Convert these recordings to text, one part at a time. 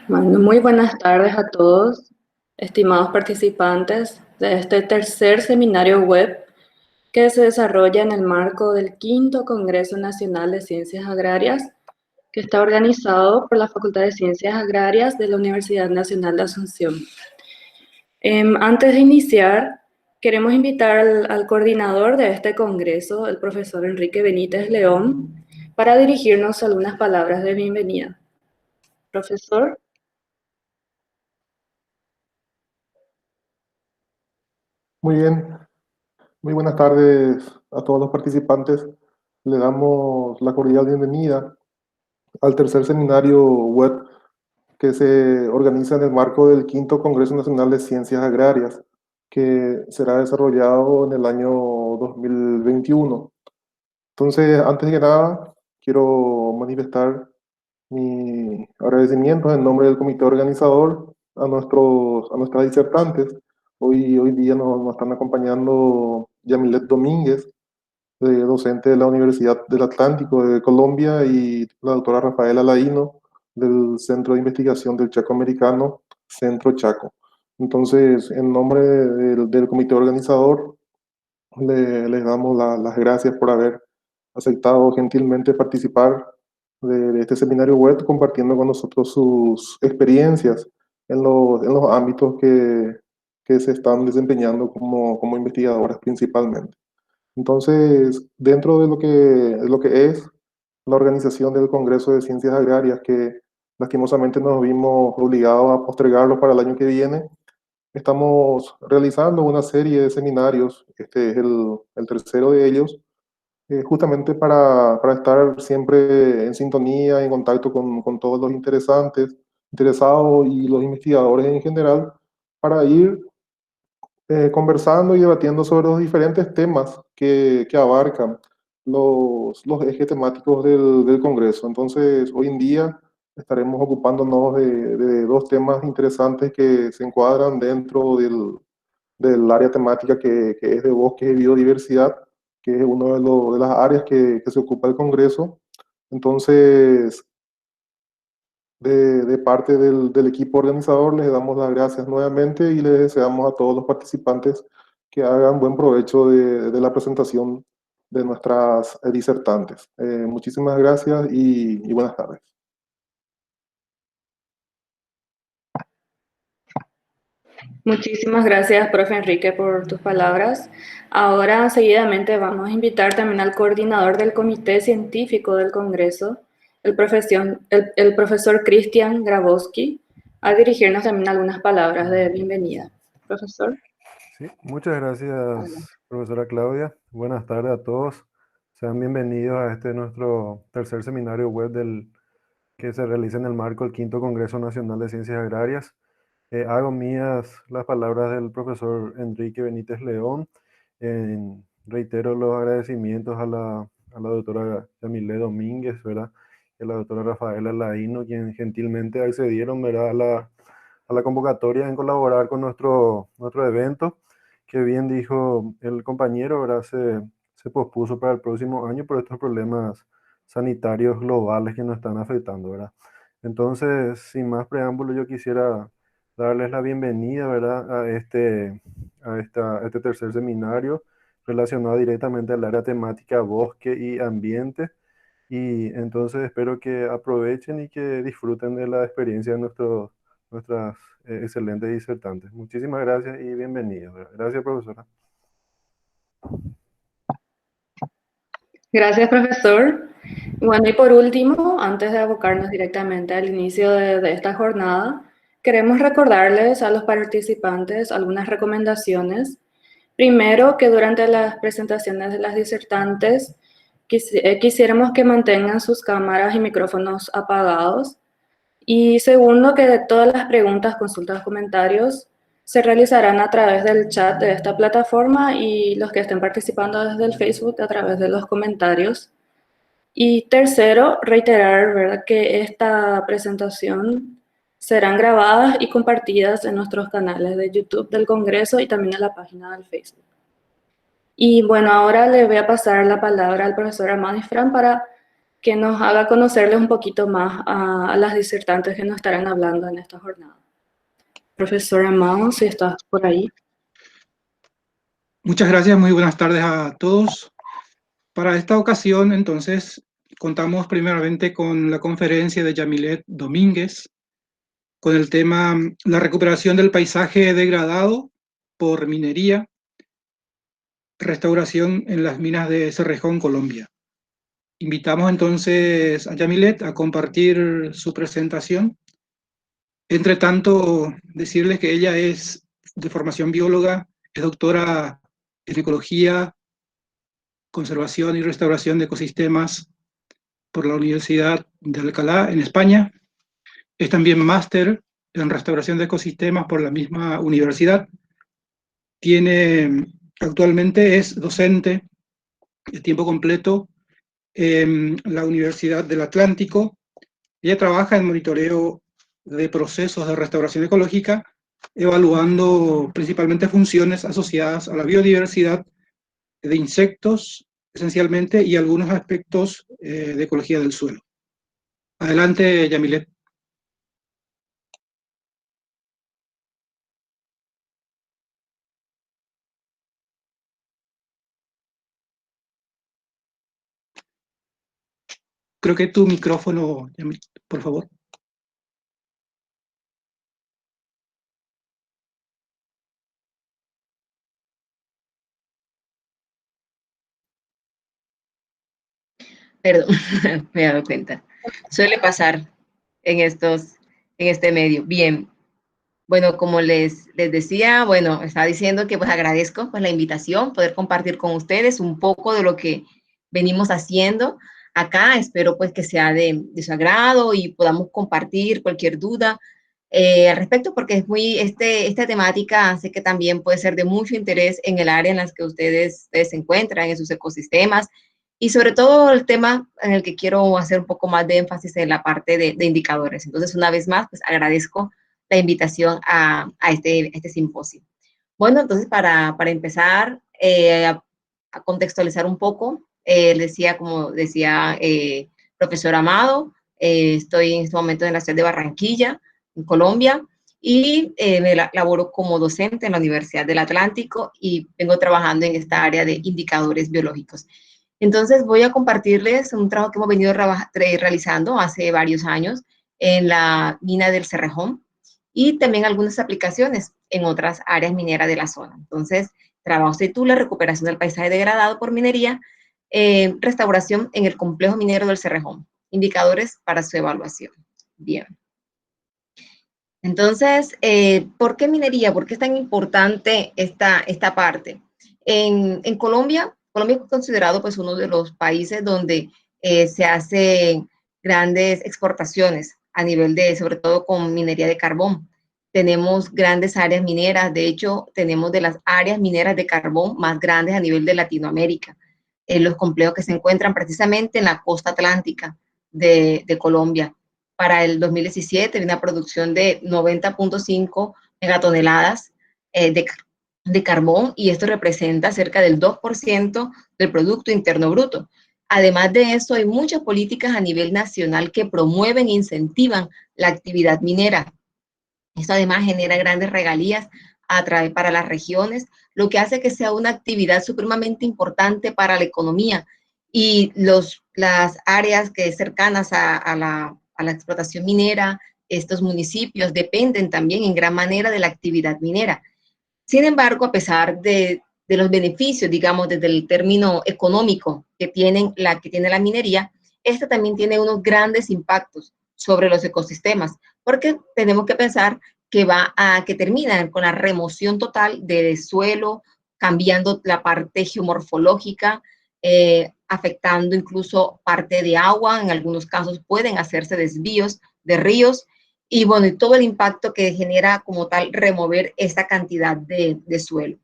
Bueno, muy buenas tardes a todos, estimados participantes de este tercer seminario web que se desarrolla en el marco del quinto Congreso Nacional de Ciencias Agrarias, que está organizado por la Facultad de Ciencias Agrarias de la Universidad Nacional de Asunción. Antes de iniciar, queremos invitar al coordinador de este congreso, el profesor Enrique Benítez León, para dirigirnos algunas palabras de bienvenida. Profesor. Muy bien, muy buenas tardes a todos los participantes. Le damos la cordial bienvenida al tercer seminario web que se organiza en el marco del quinto Congreso Nacional de Ciencias Agrarias, que será desarrollado en el año 2021. Entonces, antes que nada, quiero manifestar mi agradecimiento en nombre del comité organizador a nuestras disertantes. Hoy día nos están acompañando Yamilet Domínguez, docente de la Universidad del Atlántico de Colombia, y la doctora Rafaela Laíno, del Centro de Investigación del Chaco Americano, Centro Chaco. Entonces, en nombre del comité organizador, les damos las gracias por haber aceptado gentilmente participar de este seminario web, compartiendo con nosotros sus experiencias en los ámbitos que se están desempeñando como investigadoras principalmente. Entonces, dentro de lo que es la organización del Congreso de Ciencias Agrarias, que lastimosamente nos vimos obligados a postergarlo para el año que viene, estamos realizando una serie de seminarios. Este es el tercero de ellos, justamente para estar siempre en sintonía, en contacto con todos los interesados y los investigadores en general, para ir conversando y debatiendo sobre los diferentes temas que abarcan los ejes temáticos del Congreso. Entonces, hoy en día estaremos ocupándonos de dos temas interesantes que se encuadran dentro del área temática que es de bosques y biodiversidad, que es una de las áreas que se ocupa el Congreso. Entonces, de parte del equipo organizador, les damos las gracias nuevamente y les deseamos a todos los participantes que hagan buen provecho de la presentación de nuestras disertantes. Muchísimas gracias y buenas tardes. Muchísimas gracias, profe Enrique, por tus palabras. Ahora, seguidamente, vamos a invitar también al coordinador del Comité Científico del Congreso, el profesor Cristian Grabowski, a dirigirnos también algunas palabras de bienvenida. Profesor. Sí, muchas Adelante. gracias, profesora Claudia. Buenas tardes a todos. Sean bienvenidos a este nuestro tercer seminario web que se realiza en el marco del quinto Congreso Nacional de Ciencias Agrarias. Hago mías las palabras del profesor Enrique Benítez León. Reitero los agradecimientos a la doctora Yamile Domínguez, ¿verdad? Y a la doctora Rafaela Laíno, quien gentilmente accedieron, ¿verdad?, a la convocatoria en colaborar con nuestro evento, que bien dijo el compañero, ¿verdad? Se pospuso para el próximo año por estos problemas sanitarios globales que nos están afectando, ¿verdad? Entonces, sin más preámbulo, yo quisiera darles la bienvenida, ¿verdad?, a este tercer seminario relacionado directamente al área temática bosque y ambiente. Y entonces espero que aprovechen y que disfruten de la experiencia de nuestras excelentes disertantes. Muchísimas gracias y bienvenidos. Gracias, profesora. Gracias, profesor. Bueno, y por último, antes de abocarnos directamente al inicio de esta jornada, queremos recordarles a los participantes algunas recomendaciones. Primero, que durante las presentaciones de las disertantes quisiéramos que mantengan sus cámaras y micrófonos apagados. Y segundo, que de todas las preguntas, consultas, comentarios se realizarán a través del chat de esta plataforma y los que estén participando desde el Facebook a través de los comentarios. Y tercero, reiterar, ¿verdad?, que esta presentación serán grabadas y compartidas en nuestros canales de YouTube del Congreso y también en la página del Facebook. Y bueno, ahora le voy a pasar la palabra al profesor Amado Ifrán para que nos haga conocerles un poquito más a las disertantes que nos estarán hablando en esta jornada. Profesor Amado, si estás por ahí. Muchas gracias, muy buenas tardes a todos. Para esta ocasión, entonces, contamos primeramente con la conferencia de Yamilet Domínguez, con el tema La recuperación del paisaje degradado por minería, restauración en las minas de Cerrejón, Colombia. Invitamos entonces a Yamilet a compartir su presentación. Entre tanto, decirles que ella es de formación bióloga, es doctora en ecología, conservación y restauración de ecosistemas por la Universidad de Alcalá, en España. Es también máster en restauración de ecosistemas por la misma universidad. Actualmente es docente de tiempo completo en la Universidad del Atlántico. Ella trabaja en monitoreo de procesos de restauración ecológica, evaluando principalmente funciones asociadas a la biodiversidad de insectos, esencialmente, y algunos aspectos de ecología del suelo. Adelante, Yamilet. Creo que tu micrófono, Yamilet, por favor. Perdón, me he dado cuenta. Suele pasar en este medio. Bien, bueno, como les decía, bueno, estaba diciendo que pues agradezco pues la invitación, poder compartir con ustedes un poco de lo que venimos haciendo acá. Espero pues que sea de su agrado y podamos compartir cualquier duda al respecto, porque es esta temática sé que también puede ser de mucho interés en el área en las que ustedes se encuentran, en sus ecosistemas, y sobre todo el tema en el que quiero hacer un poco más de énfasis en la parte de indicadores. Entonces, una vez más, pues agradezco la invitación a este simposio. Bueno, entonces para empezar a contextualizar un poco, como decía profesor Amado, estoy en este momento en la ciudad de Barranquilla, en Colombia, y laboro como docente en la Universidad del Atlántico y vengo trabajando en esta área de indicadores biológicos. Entonces voy a compartirles un trabajo que hemos venido realizando hace varios años en la mina del Cerrejón y también algunas aplicaciones en otras áreas mineras de la zona. Entonces, trabajo se titula Recuperación del paisaje degradado por minería, restauración en el complejo minero del Cerrejón, indicadores para su evaluación. Bien. Entonces, ¿por qué minería? ¿Por qué es tan importante esta parte? En Colombia es considerado pues uno de los países donde se hacen grandes exportaciones a nivel sobre todo con minería de carbón. Tenemos grandes áreas mineras, de hecho, tenemos de las áreas mineras de carbón más grandes a nivel de Latinoamérica. Los complejos que se encuentran precisamente en la costa atlántica de Colombia. Para el 2017, hay una producción de 90.5 megatoneladas de carbón, y esto representa cerca del 2% del Producto Interno Bruto. Además de eso, hay muchas políticas a nivel nacional que promueven e incentivan la actividad minera. Esto además genera grandes regalías para las regiones, lo que hace que sea una actividad supremamente importante para la economía, y las áreas que cercanas a la explotación minera, estos municipios dependen también en gran manera de la actividad minera. Sin embargo, a pesar de los beneficios, digamos, desde el término económico que tiene la minería, esta también tiene unos grandes impactos sobre los ecosistemas, porque tenemos que pensar que terminan con la remoción total de suelo, cambiando la parte geomorfológica, afectando incluso parte de agua. En algunos casos pueden hacerse desvíos de ríos, y bueno, y todo el impacto que genera como tal remover esta cantidad de suelo.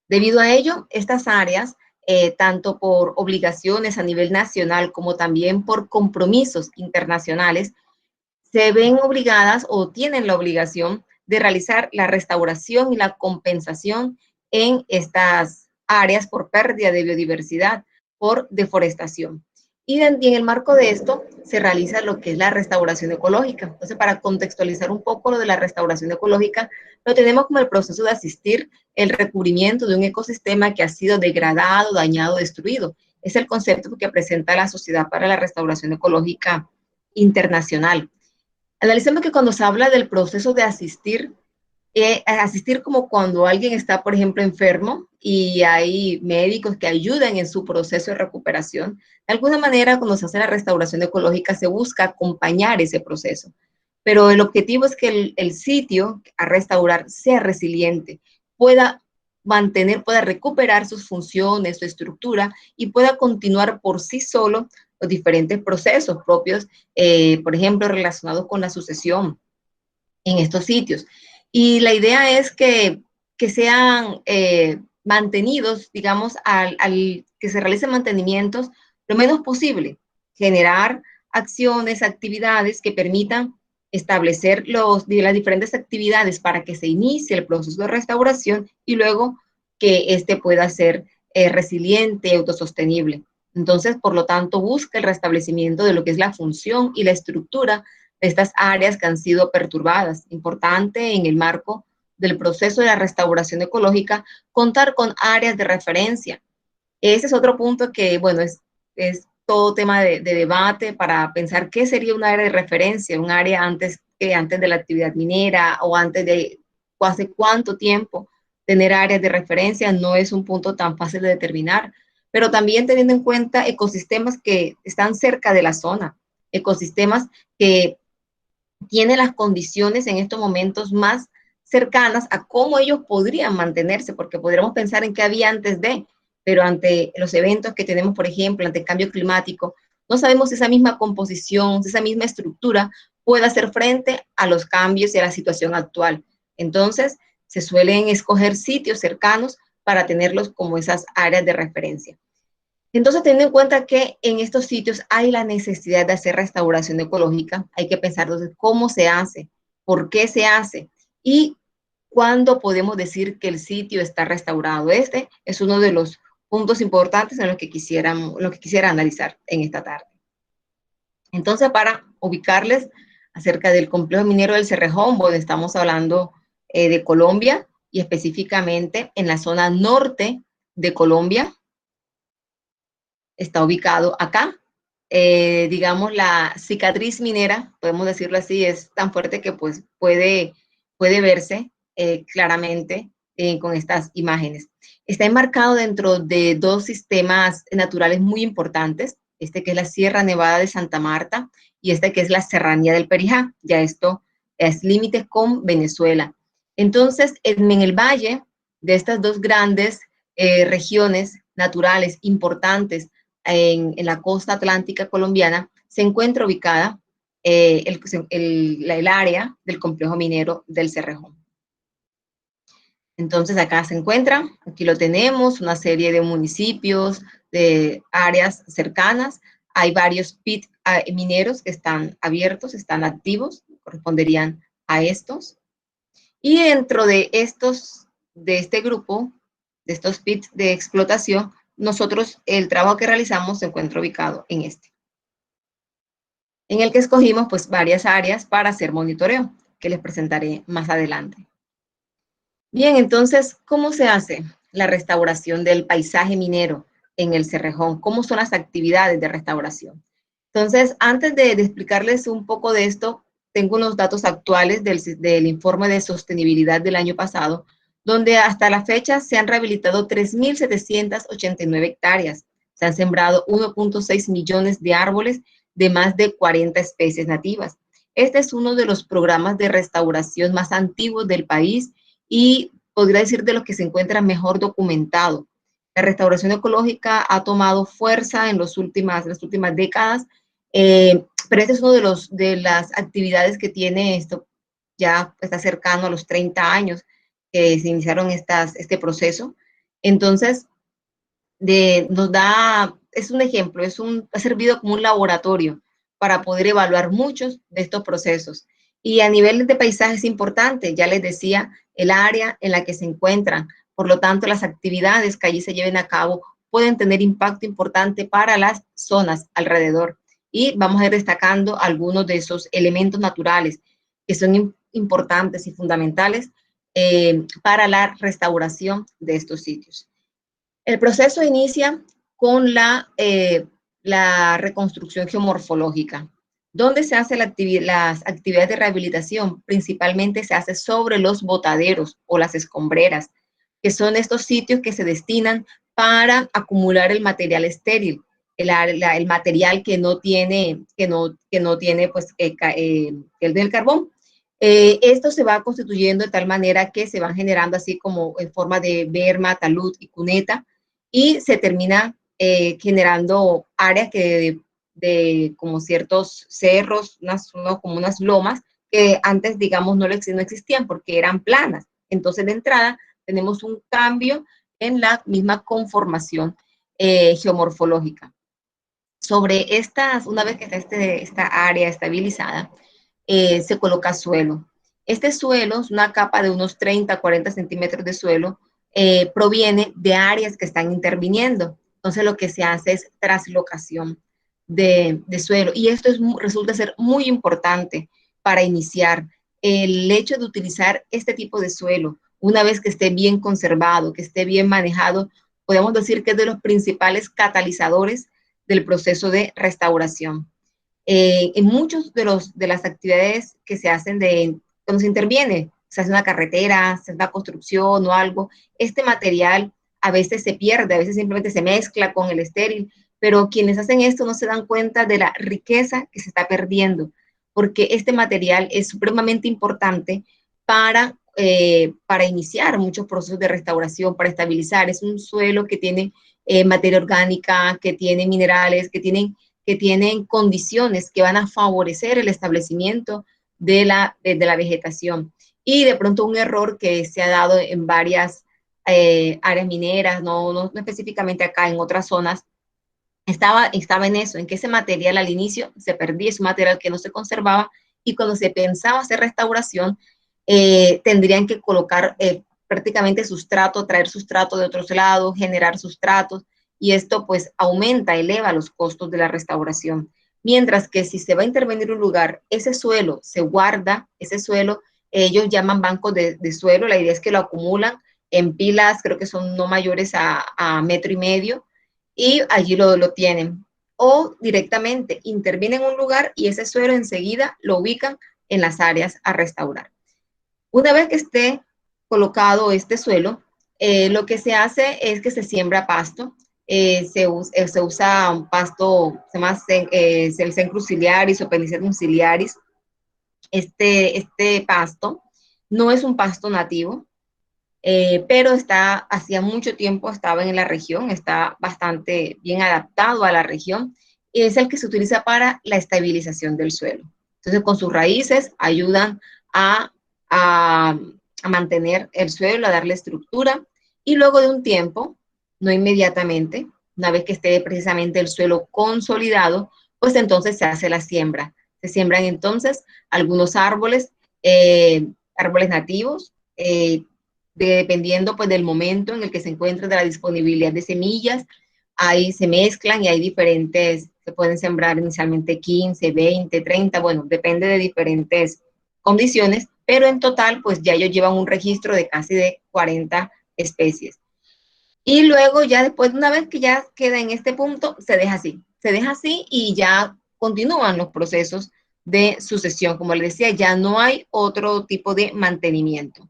Debido a ello, estas áreas, tanto por obligaciones a nivel nacional como también por compromisos internacionales, se ven obligadas o tienen la obligación de realizar la restauración y la compensación en estas áreas por pérdida de biodiversidad, por deforestación. Y en el marco de esto se realiza lo que es la restauración ecológica. Entonces, para contextualizar un poco lo de la restauración ecológica, lo tenemos como el proceso de asistir el recubrimiento de un ecosistema que ha sido degradado, dañado, destruido. Es el concepto que presenta la Sociedad para la Restauración Ecológica Internacional. Analicemos que cuando se habla del proceso de asistir como cuando alguien está, por ejemplo, enfermo y hay médicos que ayudan en su proceso de recuperación. De alguna manera, cuando se hace la restauración ecológica, se busca acompañar ese proceso. Pero el objetivo es que el sitio a restaurar sea resiliente, pueda mantener, pueda recuperar sus funciones, su estructura y pueda continuar por sí solo los diferentes procesos propios, por ejemplo, relacionados con la sucesión en estos sitios. Y la idea es que sean mantenidos, digamos, que se realicen mantenimientos lo menos posible, generar acciones, actividades que permitan establecer las diferentes actividades para que se inicie el proceso de restauración y luego que éste pueda ser resiliente, autosostenible. Entonces, por lo tanto, busca el restablecimiento de lo que es la función y la estructura de estas áreas que han sido perturbadas. Importante en el marco del proceso de la restauración ecológica, contar con áreas de referencia. Ese es otro punto que, bueno, es todo tema de debate para pensar qué sería un área de referencia, un área antes de la actividad minera o antes de hace cuánto tiempo tener áreas de referencia no es un punto tan fácil de determinar, pero también teniendo en cuenta ecosistemas que están cerca de la zona, ecosistemas que tienen las condiciones en estos momentos más cercanas a cómo ellos podrían mantenerse, porque podríamos pensar en qué había antes de, pero ante los eventos que tenemos, por ejemplo, ante el cambio climático, no sabemos si esa misma composición, si esa misma estructura puede hacer frente a los cambios y a la situación actual. Entonces, se suelen escoger sitios cercanos para tenerlos como esas áreas de referencia. Entonces, teniendo en cuenta que en estos sitios hay la necesidad de hacer restauración ecológica, hay que pensar entonces cómo se hace, por qué se hace y cuándo podemos decir que el sitio está restaurado. Este es uno de los puntos importantes en los que quisiera analizar en esta tarde. Entonces, para ubicarles acerca del complejo minero del Cerrejón, donde estamos hablando de Colombia y específicamente en la zona norte de Colombia, está ubicado acá. Digamos, la cicatriz minera, podemos decirlo así, es tan fuerte que pues puede verse claramente con estas imágenes. Está enmarcado dentro de dos sistemas naturales muy importantes, este que es la Sierra Nevada de Santa Marta y este que es la Serranía del Perijá. Ya esto es límite con Venezuela. Entonces, en el valle de estas dos grandes regiones naturales importantes en la costa atlántica colombiana, se encuentra ubicada el área del complejo minero del Cerrejón. Entonces acá se encuentra, aquí lo tenemos, una serie de municipios, de áreas cercanas. Hay varios pits mineros que están abiertos, están activos, corresponderían a estos. Y dentro de este grupo, de estos pits de explotación, nosotros el trabajo que realizamos se encuentra ubicado en este, en el que escogimos pues varias áreas para hacer monitoreo, que les presentaré más adelante. Bien, entonces, ¿cómo se hace la restauración del paisaje minero en el Cerrejón? ¿Cómo son las actividades de restauración? Entonces, antes de explicarles un poco de esto, tengo unos datos actuales del informe de sostenibilidad del año pasado, donde hasta la fecha se han rehabilitado 3.789 hectáreas. Se han sembrado 1.6 millones de árboles de más de 40 especies nativas. Este es uno de los programas de restauración más antiguos del país y podría decir de los que se encuentra mejor documentado. La restauración ecológica ha tomado fuerza en las últimas décadas, pero este es uno de las actividades que tiene esto, ya está cercano a los 30 años que se iniciaron este proceso. Entonces, es un ejemplo, ha servido como un laboratorio para poder evaluar muchos de estos procesos. Y a nivel de paisaje es importante, ya les decía, el área en la que se encuentran. Por lo tanto, las actividades que allí se lleven a cabo pueden tener impacto importante para las zonas alrededor. Y vamos a ir destacando algunos de esos elementos naturales que son importantes y fundamentales para la restauración de estos sitios. El proceso inicia con la reconstrucción geomorfológica. ¿Dónde se hace las actividades de rehabilitación? Principalmente se hace sobre los botaderos o las escombreras, que son estos sitios que se destinan para acumular el material estéril, el material que no tiene pues, el del carbón. Esto se va constituyendo de tal manera que se van generando así como en forma de berma, talud y cuneta, y se termina generando áreas de como ciertos cerros, como unas lomas, que antes, digamos, no existían porque eran planas. Entonces, de entrada, tenemos un cambio en la misma conformación geomorfológica. Sobre estas, una vez que está esta área estabilizada, se coloca suelo. Este suelo es una capa de unos 30 a 40 centímetros de suelo, proviene de áreas que están interviniendo. Entonces, lo que se hace es traslocación de suelo. Y esto resulta ser muy importante para iniciar el hecho de utilizar este tipo de suelo. Una vez que esté bien conservado, que esté bien manejado, podemos decir que es de los principales catalizadores del proceso de restauración. En muchos de las actividades que se hacen cuando se interviene, se hace una carretera, se hace una construcción o algo, este material a veces se pierde, a veces simplemente se mezcla con el estéril, pero quienes hacen esto no se dan cuenta de la riqueza que se está perdiendo, porque este material es supremamente importante para iniciar muchos procesos de restauración, para estabilizar. Es un suelo que tiene materia orgánica, que tiene minerales, que tienen condiciones que van a favorecer el establecimiento de la vegetación. Y de pronto un error que se ha dado en varias áreas mineras, no específicamente acá, en otras zonas, estaba en eso, en que ese material al inicio se perdía, es un material que no se conservaba, y cuando se pensaba hacer restauración, tendrían que colocar prácticamente sustrato, traer sustrato de otros lados, generar sustratos, y esto pues aumenta, eleva los costos de la restauración. Mientras que si se va a intervenir un lugar, ese suelo se guarda, ese suelo, ellos llaman bancos de suelo, la idea es que lo acumulan en pilas, creo que son no mayores a metro y medio, y allí lo tienen. O directamente intervienen en un lugar y ese suelo enseguida lo ubican en las áreas a restaurar. Una vez que esté colocado este suelo, lo que se hace es que se siembra pasto. Se usa un pasto, se llama el Cenchrus ciliaris o Penicetum ciliaris. Este pasto no es un pasto nativo, pero hacía mucho tiempo estaba en la región, está bastante bien adaptado a la región, y es el que se utiliza para la estabilización del suelo. Entonces, con sus raíces ayudan a mantener el suelo, a darle estructura, y luego de un tiempo, no inmediatamente, una vez que esté precisamente el suelo consolidado, pues entonces se hace la siembra. Se siembran entonces algunos árboles, árboles nativos, dependiendo pues del momento en el que se encuentre, de la disponibilidad de semillas. Ahí se mezclan y hay diferentes, se pueden sembrar inicialmente 15, 20, 30, bueno, depende de diferentes condiciones, pero en total pues ya ellos llevan un registro de casi de 40 especies. Y luego ya después, una vez que ya queda en este punto, se deja así y ya continúan los procesos de sucesión. Como les decía, ya no hay otro tipo de mantenimiento.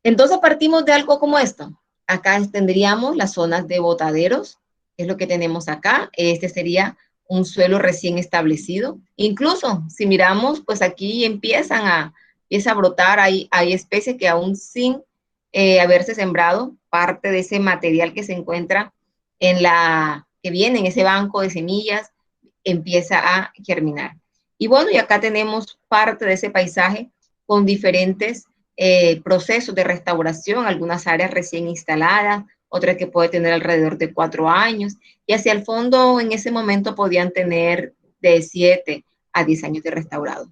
Entonces partimos de algo como esto. Acá tendríamos las zonas de botaderos, es lo que tenemos acá. Este sería un suelo recién establecido. Incluso si miramos, pues aquí empieza a brotar, hay especies que aún sin haberse sembrado, parte de ese material que se encuentra que viene en ese banco de semillas, empieza a germinar. Y bueno, y acá tenemos parte de ese paisaje con diferentes procesos de restauración, algunas áreas recién instaladas, otras que puede tener alrededor de 4 años, y hacia el fondo en ese momento podían tener de 7 a 10 años de restaurado.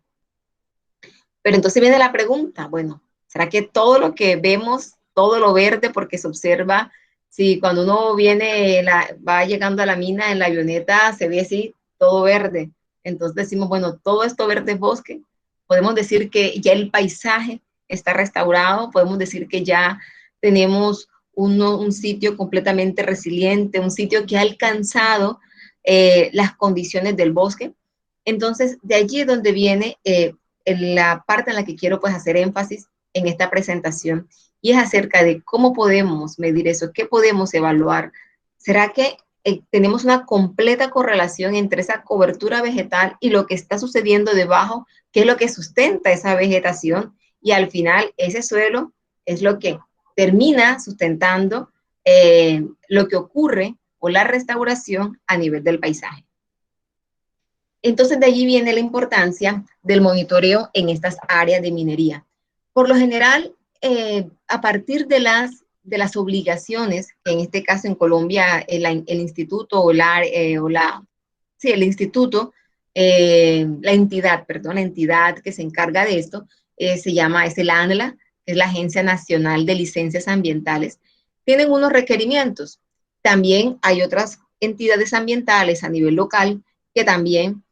Pero entonces viene la pregunta, bueno, ¿será que todo lo que vemos, todo lo verde, porque se observa Sí, cuando uno viene, va llegando a la mina en la avioneta, se ve así todo verde. Entonces decimos, bueno, todo esto verde es bosque. Podemos decir que ya el paisaje está restaurado, podemos decir que ya tenemos un sitio completamente resiliente, un sitio que ha alcanzado las condiciones del bosque. Entonces, de allí es donde viene la parte en la que quiero pues hacer énfasis en esta presentación, y es acerca de cómo podemos medir eso, qué podemos evaluar. ¿Será que tenemos una completa correlación entre esa cobertura vegetal y lo que está sucediendo debajo, qué es lo que sustenta esa vegetación? Y al final ese suelo es lo que termina sustentando lo que ocurre o la restauración a nivel del paisaje. Entonces de allí viene la importancia del monitoreo en estas áreas de minería. Por lo general, a partir de las obligaciones, que en este caso en Colombia el instituto o el instituto, la entidad que se encarga de esto, es el ANLA, que es la Agencia Nacional de Licencias Ambientales, tienen unos requerimientos. También hay otras entidades ambientales a nivel local que también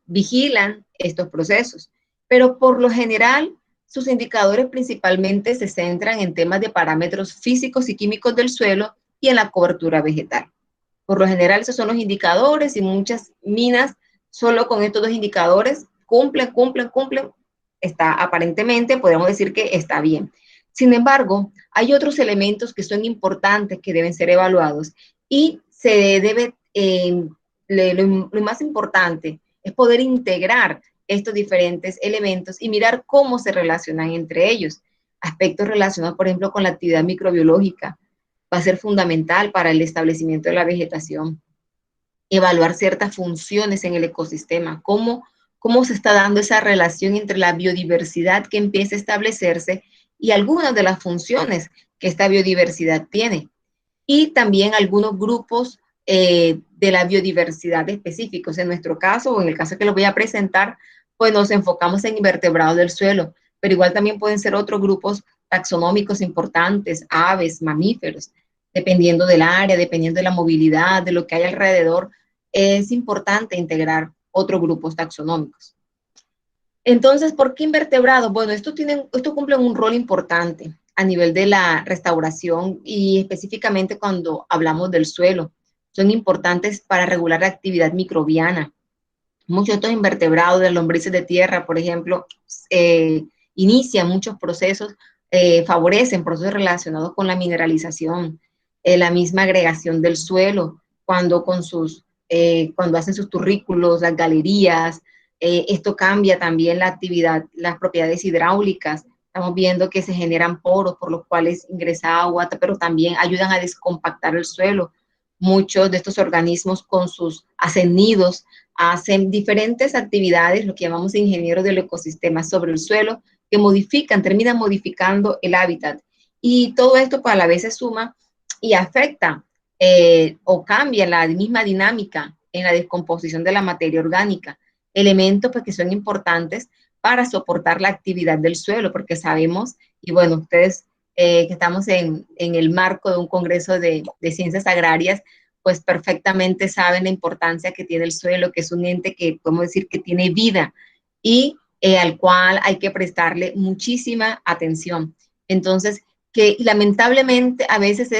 vigilan estos procesos, pero por lo general sus indicadores principalmente se centran en temas de parámetros físicos y químicos del suelo y en la cobertura vegetal. Por lo general esos son los indicadores, y muchas minas solo con estos dos indicadores cumplen, aparentemente podemos decir que está bien. Sin embargo, hay otros elementos que son importantes, que deben ser evaluados, y se debe, lo más importante es poder integrar estos diferentes elementos y mirar cómo se relacionan entre ellos. Aspectos relacionados, por ejemplo, con la actividad microbiológica, va a ser fundamental para el establecimiento de la vegetación. Evaluar ciertas funciones en el ecosistema, cómo se está dando esa relación entre la biodiversidad que empieza a establecerse y algunas de las funciones que esta biodiversidad tiene. Y también algunos grupos de la biodiversidad específicos. En nuestro caso, o en el caso que lo voy a presentar, pues nos enfocamos en invertebrados del suelo, pero igual también pueden ser otros grupos taxonómicos importantes, aves, mamíferos, dependiendo del área, dependiendo de la movilidad, de lo que hay alrededor, es importante integrar otros grupos taxonómicos. Entonces, ¿por qué invertebrados? Bueno, esto cumple un rol importante a nivel de la restauración, y específicamente cuando hablamos del suelo. Son importantes para regular la actividad microbiana. Muchos de estos invertebrados, de lombrices de tierra, por ejemplo, inician muchos procesos, favorecen procesos relacionados con la mineralización, la misma agregación del suelo, cuando hacen sus turrículos, las galerías. Esto cambia también la actividad, las propiedades hidráulicas. Estamos viendo que se generan poros por los cuales ingresa agua, pero también ayudan a descompactar el suelo. Muchos de estos organismos hacen nidos, hacen diferentes actividades, lo que llamamos ingenieros del ecosistema sobre el suelo, que terminan modificando el hábitat. Y todo esto pues a la vez se suma y afecta o cambia la misma dinámica en la descomposición de la materia orgánica. Elementos pues que son importantes para soportar la actividad del suelo, porque sabemos, y bueno, ustedes que estamos en el marco de un congreso de ciencias agrarias, pues perfectamente saben la importancia que tiene el suelo, que es un ente que podemos decir que tiene vida y al cual hay que prestarle muchísima atención. Entonces, que lamentablemente a veces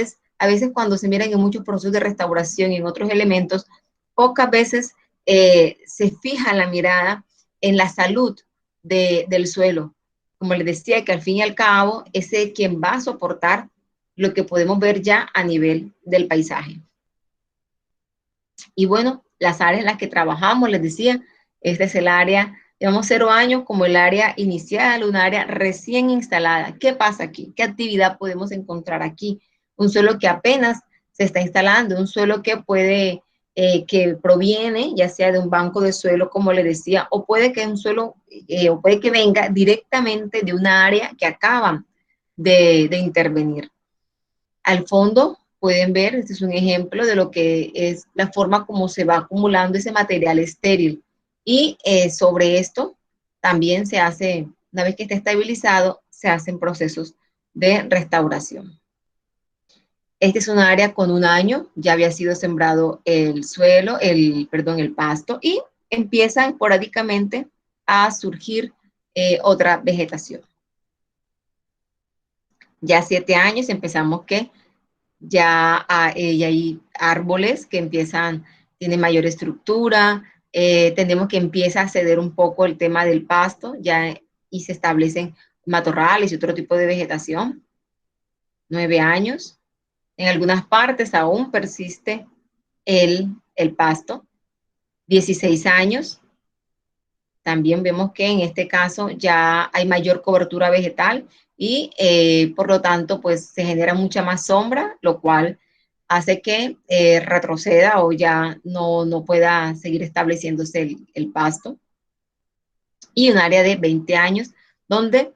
cuando se miran en muchos procesos de restauración y en otros elementos, pocas veces se fija la mirada en la salud del suelo. Como les decía, que al fin y al cabo es quien va a soportar lo que podemos ver ya a nivel del paisaje. Y bueno, las áreas en las que trabajamos, les decía, este es el área, llevamos 0 años como el área inicial, un área recién instalada. ¿Qué pasa aquí? ¿Qué actividad podemos encontrar aquí? Un suelo que apenas se está instalando, un suelo que que proviene ya sea de un banco de suelo, como les decía, o puede que o puede que venga directamente de una área que acaban de intervenir. Al fondo pueden ver, este es un ejemplo de lo que es la forma como se va acumulando ese material estéril. Y sobre esto también se hace, una vez que está estabilizado, se hacen procesos de restauración. Este es un área con 1 año, ya había sido sembrado el suelo, el pasto, y empiezan esporádicamente a surgir otra vegetación. Ya 7 años empezamos que ya hay árboles que tienen mayor estructura, tenemos que empieza a ceder un poco el tema del pasto, y se establecen matorrales y otro tipo de vegetación. 9 años. En algunas partes aún persiste el pasto. 16 años. También vemos que en este caso ya hay mayor cobertura vegetal y por lo tanto pues se genera mucha más sombra, lo cual hace que retroceda o ya no pueda seguir estableciéndose el pasto. Y un área de 20 años donde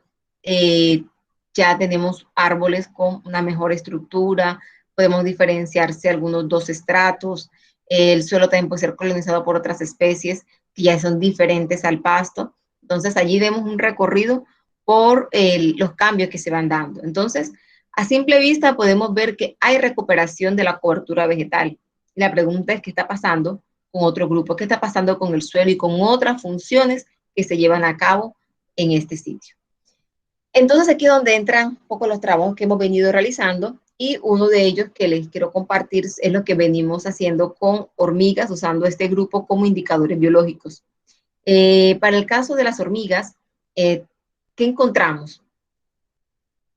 ya tenemos árboles con una mejor estructura, podemos diferenciarse algunos 2 estratos, el suelo también puede ser colonizado por otras especies que ya son diferentes al pasto. Entonces allí vemos un recorrido por los cambios que se van dando. Entonces, a simple vista podemos ver que hay recuperación de la cobertura vegetal. La pregunta es qué está pasando con otro grupo, qué está pasando con el suelo y con otras funciones que se llevan a cabo en este sitio. Entonces aquí es donde entran un poco los trabajos que hemos venido realizando, y uno de ellos que les quiero compartir es lo que venimos haciendo con hormigas, usando este grupo como indicadores biológicos. Para el caso de las hormigas, ¿qué encontramos?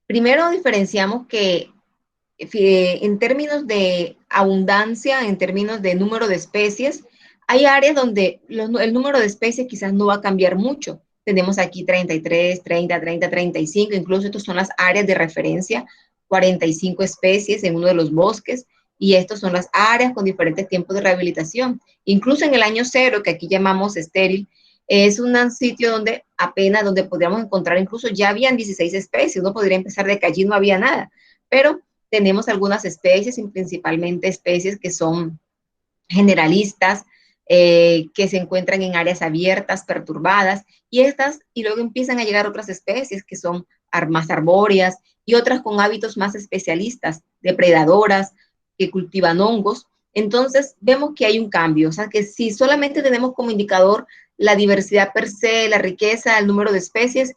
Primero diferenciamos que en términos de abundancia, en términos de número de especies, hay áreas donde el número de especies quizás no va a cambiar mucho. Tenemos aquí 33, 30, 30, 35, incluso estas son las áreas de referencia, 45 especies en uno de los bosques, y estas son las áreas con diferentes tiempos de rehabilitación. Incluso en el año 0, que aquí llamamos estéril, es un sitio donde donde podríamos encontrar, incluso ya habían 16 especies, uno podría empezar de que allí no había nada, pero tenemos algunas especies, y principalmente especies que son generalistas, que se encuentran en áreas abiertas, perturbadas, y luego empiezan a llegar otras especies que son más arbóreas y otras con hábitos más especialistas, depredadoras, que cultivan hongos. Entonces vemos que hay un cambio, o sea que si solamente tenemos como indicador la diversidad per se, la riqueza, el número de especies,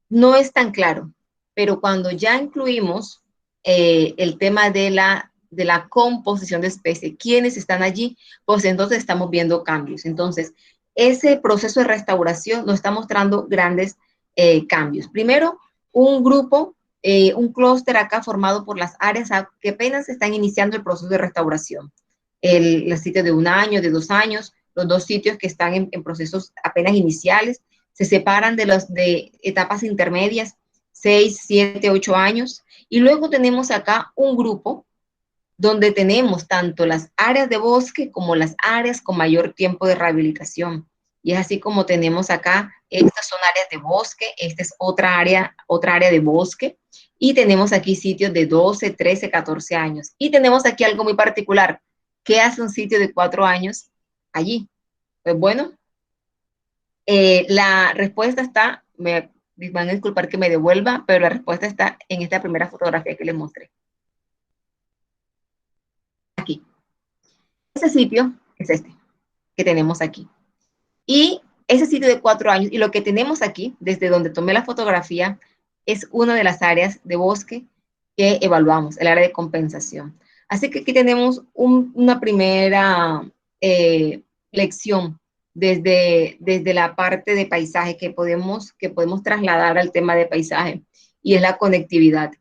no es tan claro, pero cuando ya incluimos el tema de la composición de especies, quiénes están allí, pues entonces estamos viendo cambios. Entonces, ese proceso de restauración nos está mostrando grandes cambios. Primero, un grupo, un clúster acá formado por las áreas que apenas están iniciando el proceso de restauración. El sitio de 1 año, de 2 años, los 2 sitios que están en procesos apenas iniciales, se separan de etapas intermedias, 6, 7, 8 años, y luego tenemos acá un grupo donde tenemos tanto las áreas de bosque como las áreas con mayor tiempo de rehabilitación. Y es así como tenemos acá, estas son áreas de bosque, esta es otra área de bosque, y tenemos aquí sitios de 12, 13, 14 años. Y tenemos aquí algo muy particular. ¿Qué hace un sitio de 4 años allí? Pues bueno, la respuesta está, me van a disculpar que me devuelva, pero la respuesta está en esta primera fotografía que les mostré. Aquí. Ese sitio es este, que tenemos aquí. Y ese sitio de 4 años, y lo que tenemos aquí, desde donde tomé la fotografía, es una de las áreas de bosque que evaluamos, el área de compensación. Así que aquí tenemos una primera lección desde la parte de paisaje que podemos trasladar al tema de paisaje, y es la conectividad.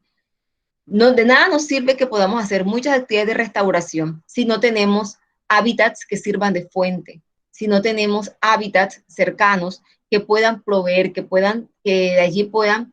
De nada nos sirve que podamos hacer muchas actividades de restauración si no tenemos hábitats que sirvan de fuente, si no tenemos hábitats cercanos que puedan proveer, que de allí podamos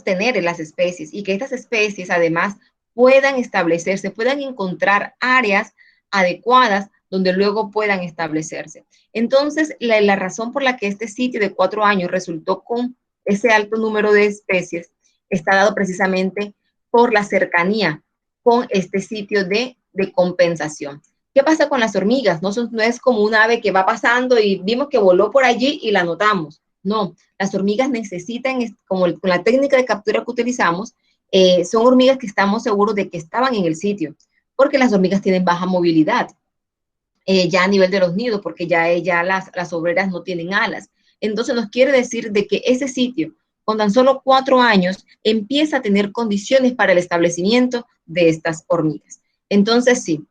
tener las especies, y que estas especies además puedan establecerse, puedan encontrar áreas adecuadas donde luego puedan establecerse. Entonces, la razón por la que este sitio de 4 años resultó con ese alto número de especies está dado precisamente por la cercanía con este sitio de compensación. ¿Qué pasa con las hormigas? No es como un ave que va pasando y vimos que voló por allí y la notamos. No, las hormigas necesitan, con la técnica de captura que utilizamos, son hormigas que estamos seguros de que estaban en el sitio, porque las hormigas tienen baja movilidad, ya a nivel de los nidos, porque ya las obreras no tienen alas. Entonces nos quiere decir de que ese sitio, con tan solo 4 años, empieza a tener condiciones para el establecimiento de estas hormigas. Entonces sí,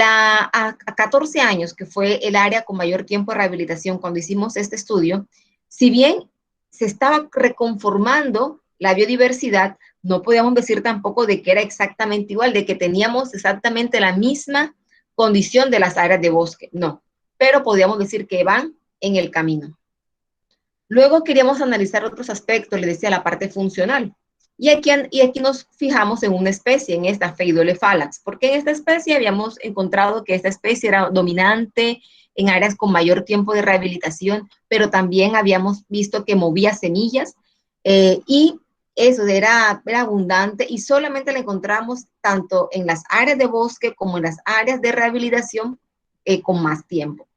a 14 años, que fue el área con mayor tiempo de rehabilitación cuando hicimos este estudio, si bien se estaba reconformando la biodiversidad, no podíamos decir tampoco de que era exactamente igual, de que teníamos exactamente la misma condición de las áreas de bosque, no, pero podíamos decir que van en el camino. Luego queríamos analizar otros aspectos, le decía, la parte funcional. Y aquí nos fijamos en una especie, en esta Pheidolefalax, porque en esta especie habíamos encontrado que esta especie era dominante en áreas con mayor tiempo de rehabilitación, pero también habíamos visto que movía semillas y eso era abundante y solamente la encontramos tanto en las áreas de bosque como en las áreas de rehabilitación con más tiempo.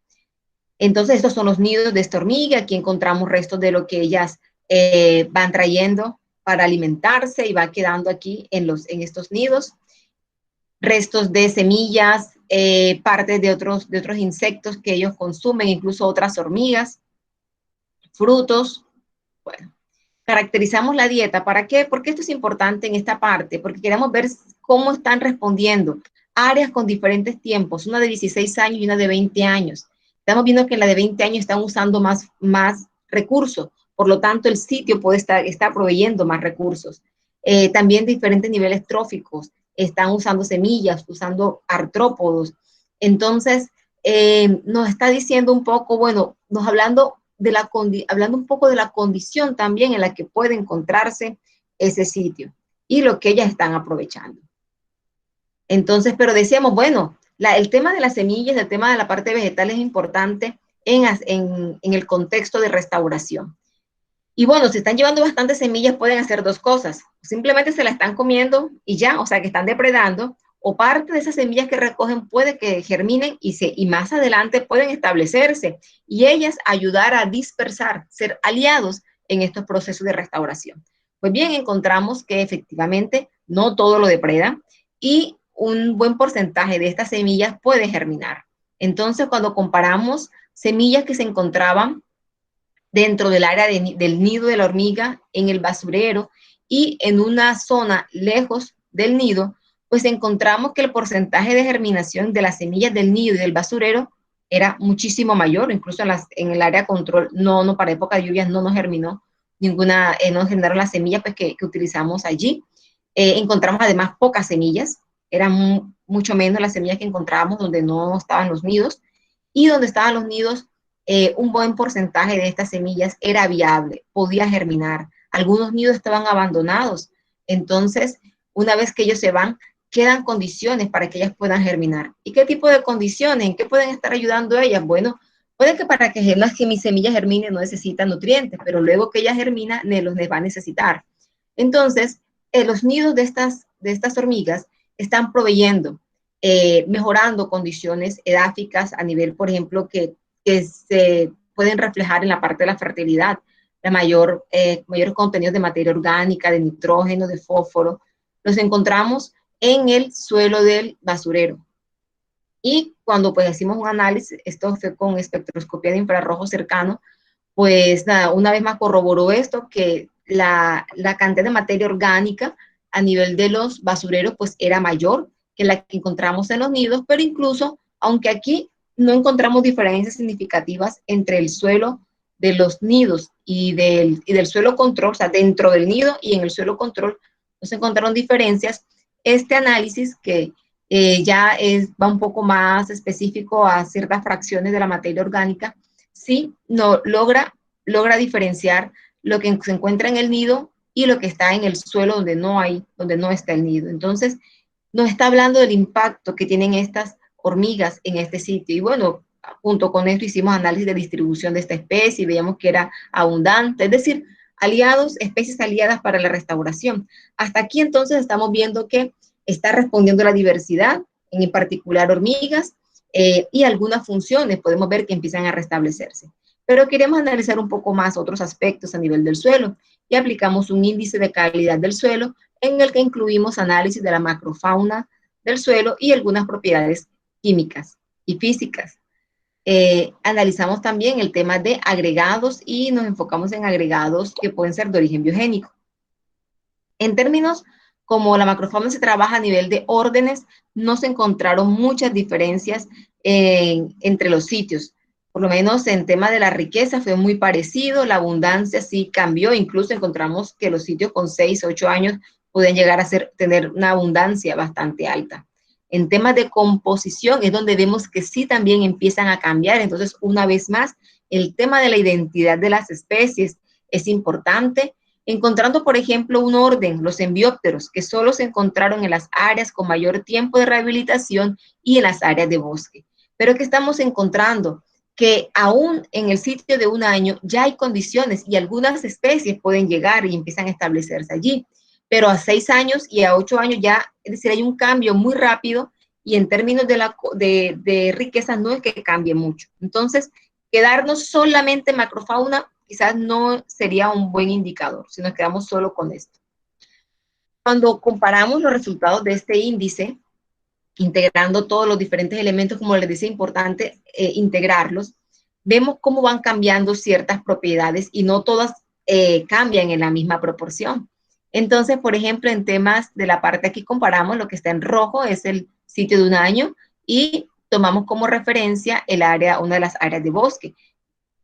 Entonces, estos son los nidos de esta hormiga. Aquí encontramos restos de lo que ellas van trayendo para alimentarse y va quedando aquí en estos nidos. Restos de semillas, partes de otros insectos que ellos consumen, incluso otras hormigas, frutos. Bueno, caracterizamos la dieta. ¿Para qué? Porque esto es importante en esta parte, porque queremos ver cómo están respondiendo áreas con diferentes tiempos, una de 16 años y una de 20 años. Estamos viendo que en la de 20 años están usando más recursos, por lo tanto el sitio puede estar proveyendo más recursos. También diferentes niveles tróficos, están usando semillas, usando artrópodos. Entonces, nos está diciendo un poco, bueno, hablando un poco de la condición también en la que puede encontrarse ese sitio y lo que ellas están aprovechando. Entonces, pero decíamos, bueno, el tema de las semillas, el tema de la parte vegetal es importante en el contexto de restauración. Y bueno, si están llevando bastantes semillas, pueden hacer dos cosas. Simplemente se la están comiendo y ya, o sea, que están depredando, o parte de esas semillas que recogen puede que germinen y más adelante pueden establecerse y ellas ayudar a dispersar, ser aliados en estos procesos de restauración. Pues bien, encontramos que efectivamente no todo lo depreda y un buen porcentaje de estas semillas puede germinar. Entonces, cuando comparamos semillas que se encontraban dentro del área del nido de la hormiga, en el basurero y en una zona lejos del nido, pues encontramos que el porcentaje de germinación de las semillas del nido y del basurero era muchísimo mayor, incluso en el área control, no para época de lluvias no nos germinó ninguna, no generaron las semillas pues, que utilizamos allí. Encontramos además pocas semillas, eran mucho menos las semillas que encontrábamos donde no estaban los nidos, y donde estaban los nidos, un buen porcentaje de estas semillas era viable, podía germinar. Algunos nidos estaban abandonados, entonces una vez que ellos se van, quedan condiciones para que ellas puedan germinar. ¿Y qué tipo de condiciones? ¿En qué pueden estar ayudando ellas? Bueno, puede que para que mis semillas germinen no necesitan nutrientes, pero luego que ella germina, los va a necesitar. Entonces, los nidos de estas hormigas están proveyendo, mejorando condiciones edáficas a nivel, por ejemplo, que se pueden reflejar en la parte de la fertilidad, mayores contenidos de materia orgánica, de nitrógeno, de fósforo, los encontramos en el suelo del basurero. Y cuando pues hicimos un análisis, esto fue con espectroscopía de infrarrojo cercano, pues nada, una vez más corroboró esto, que la cantidad de materia orgánica a nivel de los basureros pues era mayor que la que encontramos en los nidos, pero incluso, aunque aquí no encontramos diferencias significativas entre el suelo de los nidos y del suelo control, o sea, dentro del nido y en el suelo control, no se encontraron diferencias. Este análisis que va un poco más específico a ciertas fracciones de la materia orgánica, sí logra diferenciar lo que se encuentra en el nido y lo que está en el suelo donde no está el nido. Entonces, nos está hablando del impacto que tienen estas hormigas en este sitio. Y bueno, junto con esto hicimos análisis de distribución de esta especie y veíamos que era abundante, es decir, especies aliadas para la restauración. Hasta aquí entonces estamos viendo que está respondiendo a la diversidad, en particular hormigas, y algunas funciones podemos ver que empiezan a restablecerse. Pero queremos analizar un poco más otros aspectos a nivel del suelo y aplicamos un índice de calidad del suelo en el que incluimos análisis de la macrofauna del suelo y algunas propiedades químicas y físicas. Analizamos también el tema de agregados y nos enfocamos en agregados que pueden ser de origen biogénico. En términos como la macrofauna se trabaja a nivel de órdenes, no se encontraron muchas diferencias entre los sitios. Por lo menos en tema de la riqueza fue muy parecido, la abundancia sí cambió, incluso encontramos que los sitios con 6 o 8 años pueden llegar a tener una abundancia bastante alta. En temas de composición es donde vemos que sí también empiezan a cambiar. Entonces, una vez más, el tema de la identidad de las especies es importante, encontrando, por ejemplo, un orden, los enbiópteros, que solo se encontraron en las áreas con mayor tiempo de rehabilitación y en las áreas de bosque. Pero que estamos encontrando que aún en el sitio de un año ya hay condiciones y algunas especies pueden llegar y empiezan a establecerse allí. Pero a 6 años y a 8 años ya, es decir, hay un cambio muy rápido y en términos de riqueza no es que cambie mucho. Entonces, quedarnos solamente en macrofauna quizás no sería un buen indicador si nos quedamos solo con esto. Cuando comparamos los resultados de este índice, integrando todos los diferentes elementos, como les decía, importante integrarlos, vemos cómo van cambiando ciertas propiedades y no todas cambian en la misma proporción. Entonces, por ejemplo, en temas de la parte aquí comparamos, lo que está en rojo es el sitio de un año y tomamos como referencia el área, una de las áreas de bosque.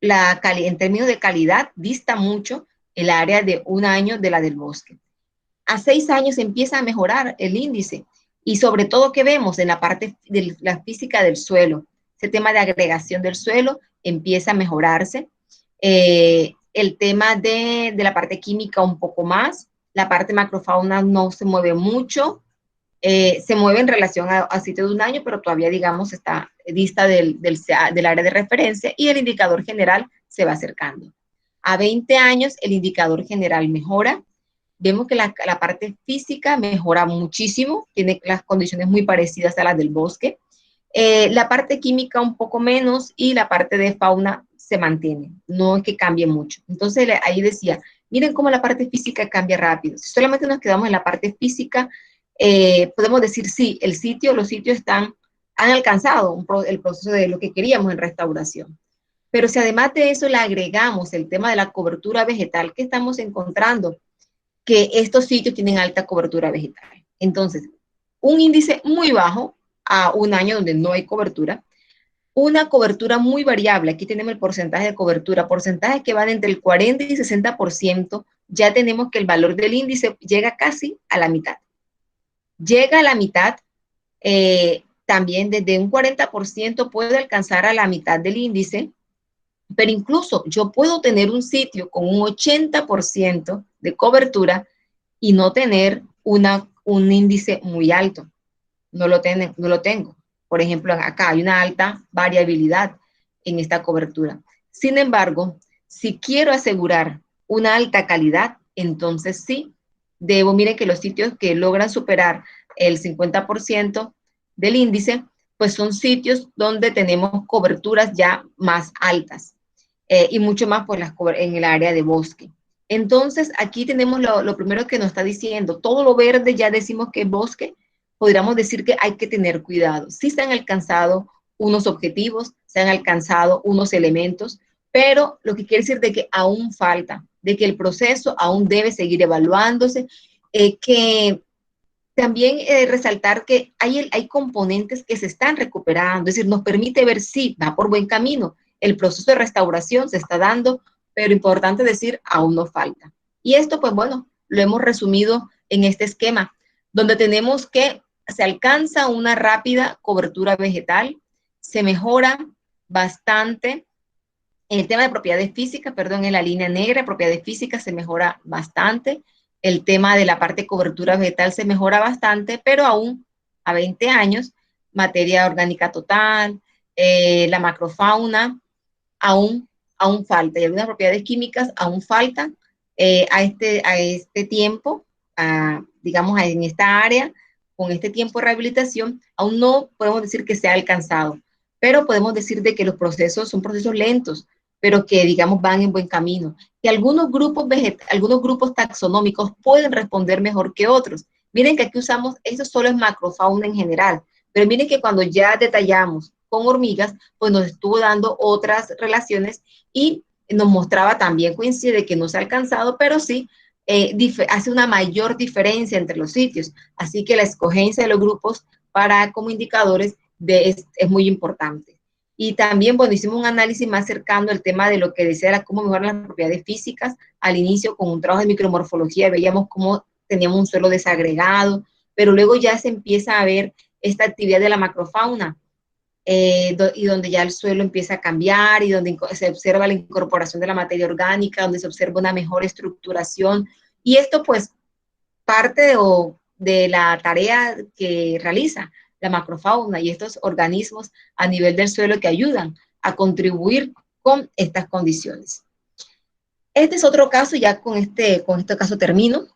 En términos de calidad, dista mucho el área de un año de la del bosque. A 6 años empieza a mejorar el índice y sobre todo que vemos en la parte de la física del suelo, ese tema de agregación del suelo empieza a mejorarse. El tema de la parte química un poco más, la parte macrofauna no se mueve mucho, se mueve en relación a sitio de un año, pero todavía, digamos, está dista del área de referencia y el indicador general se va acercando. A 20 años, el indicador general mejora. Vemos que la parte física mejora muchísimo, tiene las condiciones muy parecidas a las del bosque. La parte química un poco menos y la parte de fauna se mantiene, no es que cambie mucho. Entonces ahí decía, miren cómo la parte física cambia rápido. Si solamente nos quedamos en la parte física, podemos decir sí, los sitios han alcanzado el proceso de lo que queríamos en restauración. Pero si además de eso le agregamos el tema de la cobertura vegetal, ¿qué estamos encontrando? Que estos sitios tienen alta cobertura vegetal. Entonces, un índice muy bajo a un año donde no hay cobertura, una cobertura muy variable, aquí tenemos el porcentaje de cobertura, porcentajes que van entre el 40 y 60%, ya tenemos que el valor del índice llega casi a la mitad. Llega a la mitad, también desde un 40% puede alcanzar a la mitad del índice, pero incluso yo puedo tener un sitio con un 80% de cobertura y no tener un índice muy alto. No lo tengo. Por ejemplo, acá hay una alta variabilidad en esta cobertura. Sin embargo, si quiero asegurar una alta calidad, entonces sí, miren que los sitios que logran superar el 50% del índice, pues son sitios donde tenemos coberturas ya más altas y mucho más en el área de bosque. Entonces, aquí tenemos lo primero que nos está diciendo, todo lo verde ya decimos que es bosque, podríamos decir que hay que tener cuidado. Sí se han alcanzado unos objetivos, se han alcanzado unos elementos, pero lo que quiere decir de que aún falta, de que el proceso aún debe seguir evaluándose, que también resaltar que hay componentes que se están recuperando, es decir, nos permite ver si va por buen camino, el proceso de restauración se está dando, pero importante decir, aún nos falta. Y esto, pues bueno, lo hemos resumido en este esquema, donde tenemos que se alcanza una rápida cobertura vegetal, se mejora bastante el tema de propiedades físicas, perdón, en la línea negra, propiedades físicas se mejora bastante, el tema de la parte de cobertura vegetal se mejora bastante, pero aún a 20 años, materia orgánica total, la macrofauna, aún falta, y algunas propiedades químicas aún faltan a este tiempo, digamos, en esta área, con este tiempo de rehabilitación, aún no podemos decir que se ha alcanzado, pero podemos decir de que los procesos son procesos lentos, pero que, digamos, van en buen camino. Que algunos grupos taxonómicos pueden responder mejor que otros. Miren que aquí usamos, esto solo es macrofauna en general, pero miren que cuando ya detallamos con hormigas, pues nos estuvo dando otras relaciones y nos mostraba también, coincide que no se ha alcanzado, pero sí hace una mayor diferencia entre los sitios. Así que la escogencia de los grupos para como indicadores es muy importante. Y también, bueno, hicimos un análisis más cercano al tema de lo que decía era cómo mejorar las propiedades físicas. Al inicio, con un trabajo de micromorfología, veíamos cómo teníamos un suelo desagregado, pero luego ya se empieza a ver esta actividad de la macrofauna, y donde ya el suelo empieza a cambiar y donde se observa la incorporación de la materia orgánica, donde se observa una mejor estructuración. Y esto pues parte de la tarea que realiza la macrofauna y estos organismos a nivel del suelo que ayudan a contribuir con estas condiciones. Este es otro caso, ya con este caso termino.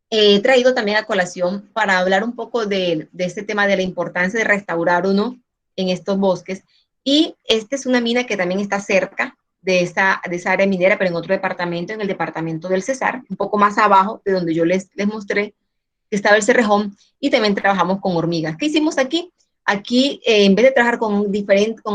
He traído también a colación para hablar un poco de este tema de la importancia de restaurar o no en estos bosques. Y esta es una mina que también está cerca de esa área minera, pero en otro departamento, en el departamento del Cesar, un poco más abajo de donde yo les mostré que estaba el Cerrejón, y también trabajamos con hormigas. ¿Qué hicimos aquí? Aquí, en vez de trabajar con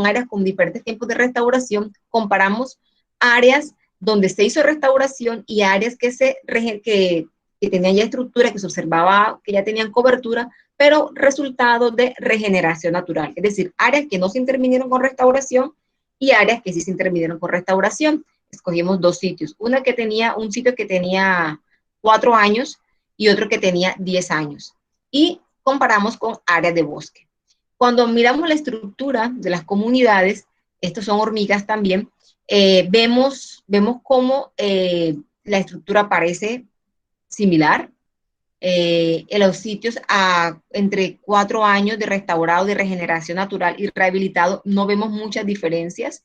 áreas con diferentes tiempos de restauración, comparamos áreas donde se hizo restauración y áreas que tenían ya estructura, que se observaba que ya tenían cobertura, pero resultado de regeneración natural. Es decir, áreas que no se intervinieron con restauración y áreas que sí se intervinieron con restauración. Escogimos dos sitios. Un sitio que tenía 4 años y otro que tenía 10 años. Y comparamos con áreas de bosque. Cuando miramos la estructura de las comunidades, estos son hormigas también, vemos cómo la estructura parece similar. En los sitios entre 4 años de restaurado, de regeneración natural y rehabilitado, no vemos muchas diferencias.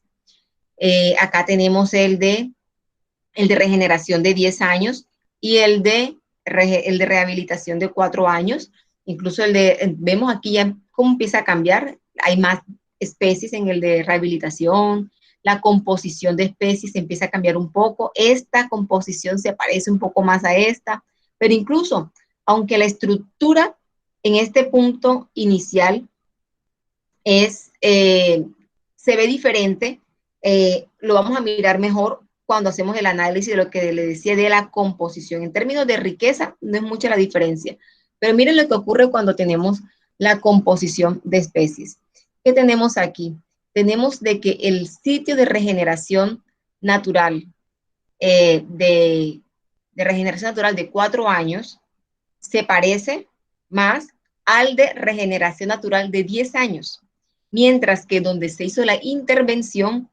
Acá tenemos el de regeneración de 10 años y el de rehabilitación de 4 años. Incluso vemos aquí ya cómo empieza a cambiar. Hay más especies en el de rehabilitación, la composición de especies empieza a cambiar un poco. Esta composición se parece un poco más a esta, pero incluso, aunque la estructura en este punto inicial se ve diferente, lo vamos a mirar mejor cuando hacemos el análisis de lo que le decía de la composición. En términos de riqueza, no es mucha la diferencia, pero miren lo que ocurre cuando tenemos la composición de especies. ¿Qué tenemos aquí? Tenemos de que el sitio de regeneración natural, de regeneración natural de 4 años, se parece más al de regeneración natural de 10 años, mientras que donde se hizo la intervención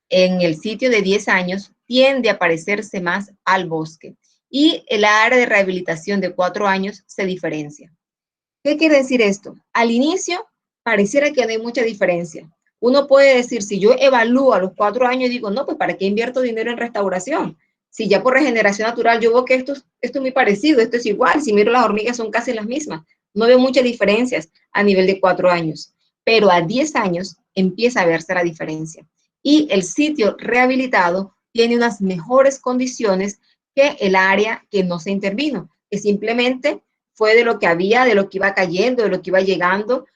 en el sitio de 10 años tiende a parecerse más al bosque y el área de rehabilitación de 4 años se diferencia. ¿Qué quiere decir esto? Al inicio pareciera que no hay mucha diferencia. Uno puede decir, si yo evalúo a los 4 años y digo, no, pues ¿para qué invierto dinero en restauración? Si ya por regeneración natural yo veo que esto es muy parecido, esto es igual, si miro las hormigas son casi las mismas. No veo muchas diferencias a nivel de 4 años, pero a 10 años empieza a verse la diferencia. Y el sitio rehabilitado tiene unas mejores condiciones que el área que no se intervino, que simplemente fue de lo que había, de lo que iba cayendo, de lo que iba llegando,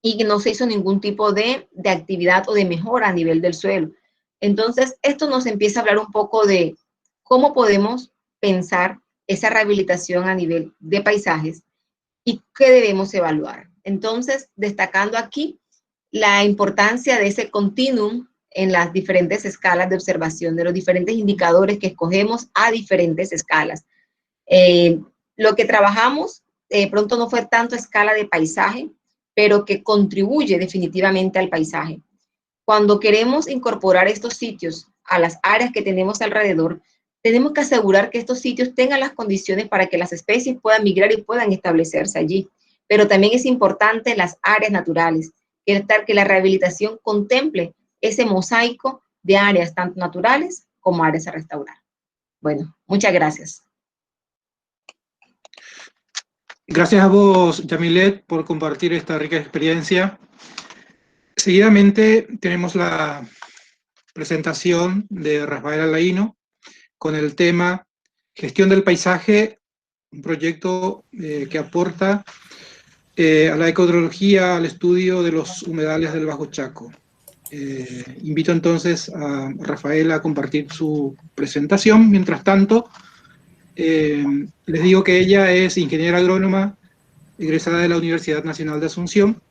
y que no se hizo ningún tipo de actividad o de mejora a nivel del suelo. Entonces, esto nos empieza a hablar un poco de cómo podemos pensar esa rehabilitación a nivel de paisajes y qué debemos evaluar. Entonces, destacando aquí la importancia de ese continuum en las diferentes escalas de observación, de los diferentes indicadores que escogemos a diferentes escalas. Lo que trabajamos pronto no fue tanto a escala de paisaje, pero que contribuye definitivamente al paisaje. Cuando queremos incorporar estos sitios a las áreas que tenemos alrededor, tenemos que asegurar que estos sitios tengan las condiciones para que las especies puedan migrar y puedan establecerse allí. Pero también es importante las áreas naturales, que la rehabilitación contemple ese mosaico de áreas tanto naturales como áreas a restaurar. Bueno, muchas gracias. Gracias a vos, Yamilet, por compartir esta rica experiencia. Seguidamente tenemos la presentación de Rafaela Laino con el tema Gestión del Paisaje, un proyecto que aporta a la ecodrología, al estudio de los humedales del Bajo Chaco. Invito entonces a Rafaela a compartir su presentación. Mientras tanto, les digo que ella es ingeniera agrónoma, egresada de la Universidad Nacional de Asunción,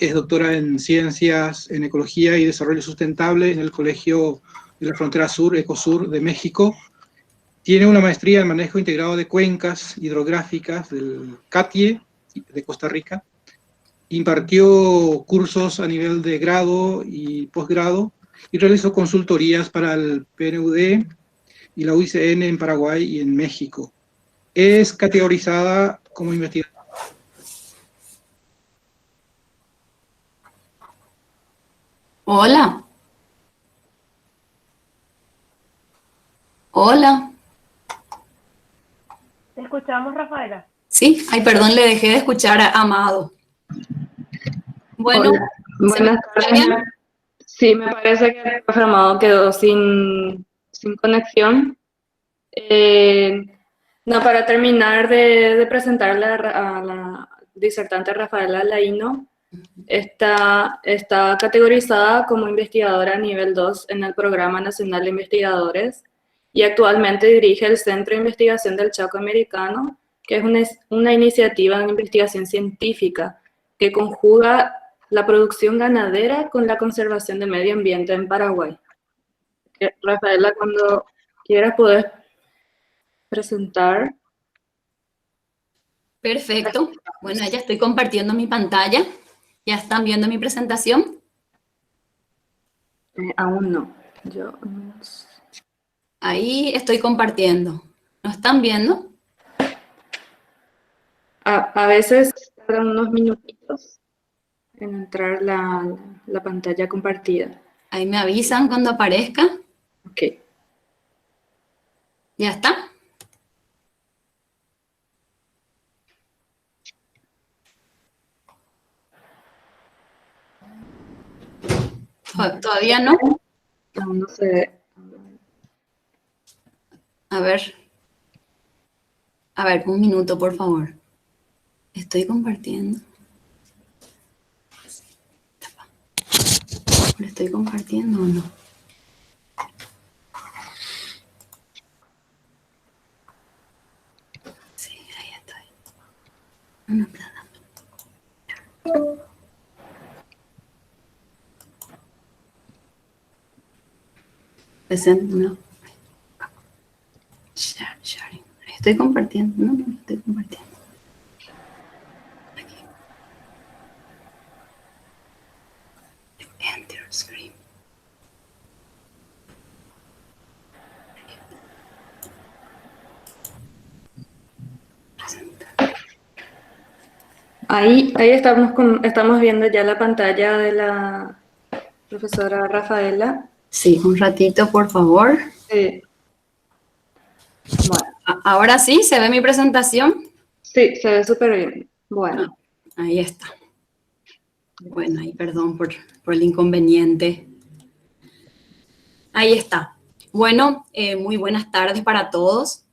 es doctora en Ciencias en Ecología y Desarrollo Sustentable en el Colegio de la Frontera Sur, Ecosur, de México. Tiene una maestría en Manejo Integrado de Cuencas Hidrográficas del CATIE, de Costa Rica. Impartió cursos a nivel de grado y posgrado y realizó consultorías para el PNUD y la UICN en Paraguay y en México. Es categorizada como investigadora. Hola. Hola. ¿Te escuchamos, Rafaela? Sí, ay, perdón, le dejé de escuchar a Amado. Bueno, Hola, ¿se me buenas escucha tardes. bien? Sí, me parece que el profe Amado quedó sin conexión. No, para terminar de presentarle a la disertante Rafaela Laino, está categorizada como investigadora nivel 2 en el Programa Nacional de Investigadores y actualmente dirige el Centro de Investigación del Chaco Americano, que es una iniciativa de investigación científica que conjuga la producción ganadera con la conservación del medio ambiente en Paraguay. Rafaela, cuando quieras puedes presentar. Perfecto. Bueno, ya estoy compartiendo mi pantalla. ¿Ya están viendo mi presentación? Aún no. Yo no sé. Ahí estoy compartiendo. ¿No están viendo? A veces tarda unos minutitos en entrar la pantalla compartida. Ahí me avisan cuando aparezca. Ok. ¿Ya está? ¿Todavía no? Aún no se ve. A ver, un minuto, por favor. Estoy compartiendo. ¿Lo estoy compartiendo o no? Sí, ahí estoy. No, perdón. Presente, no. Sharing. Estoy compartiendo, no, estoy compartiendo. Aquí. Enter screen. Ahí estamos viendo ya la pantalla de la profesora Rafaela. Sí, un ratito, por favor. Sí. Bueno, Ahora sí, ¿se ve mi presentación? sí, se ve súper bien. Bueno. Ahí está. Bueno, ahí perdón por el inconveniente. Ahí está. Bueno, muy buenas tardes para todos.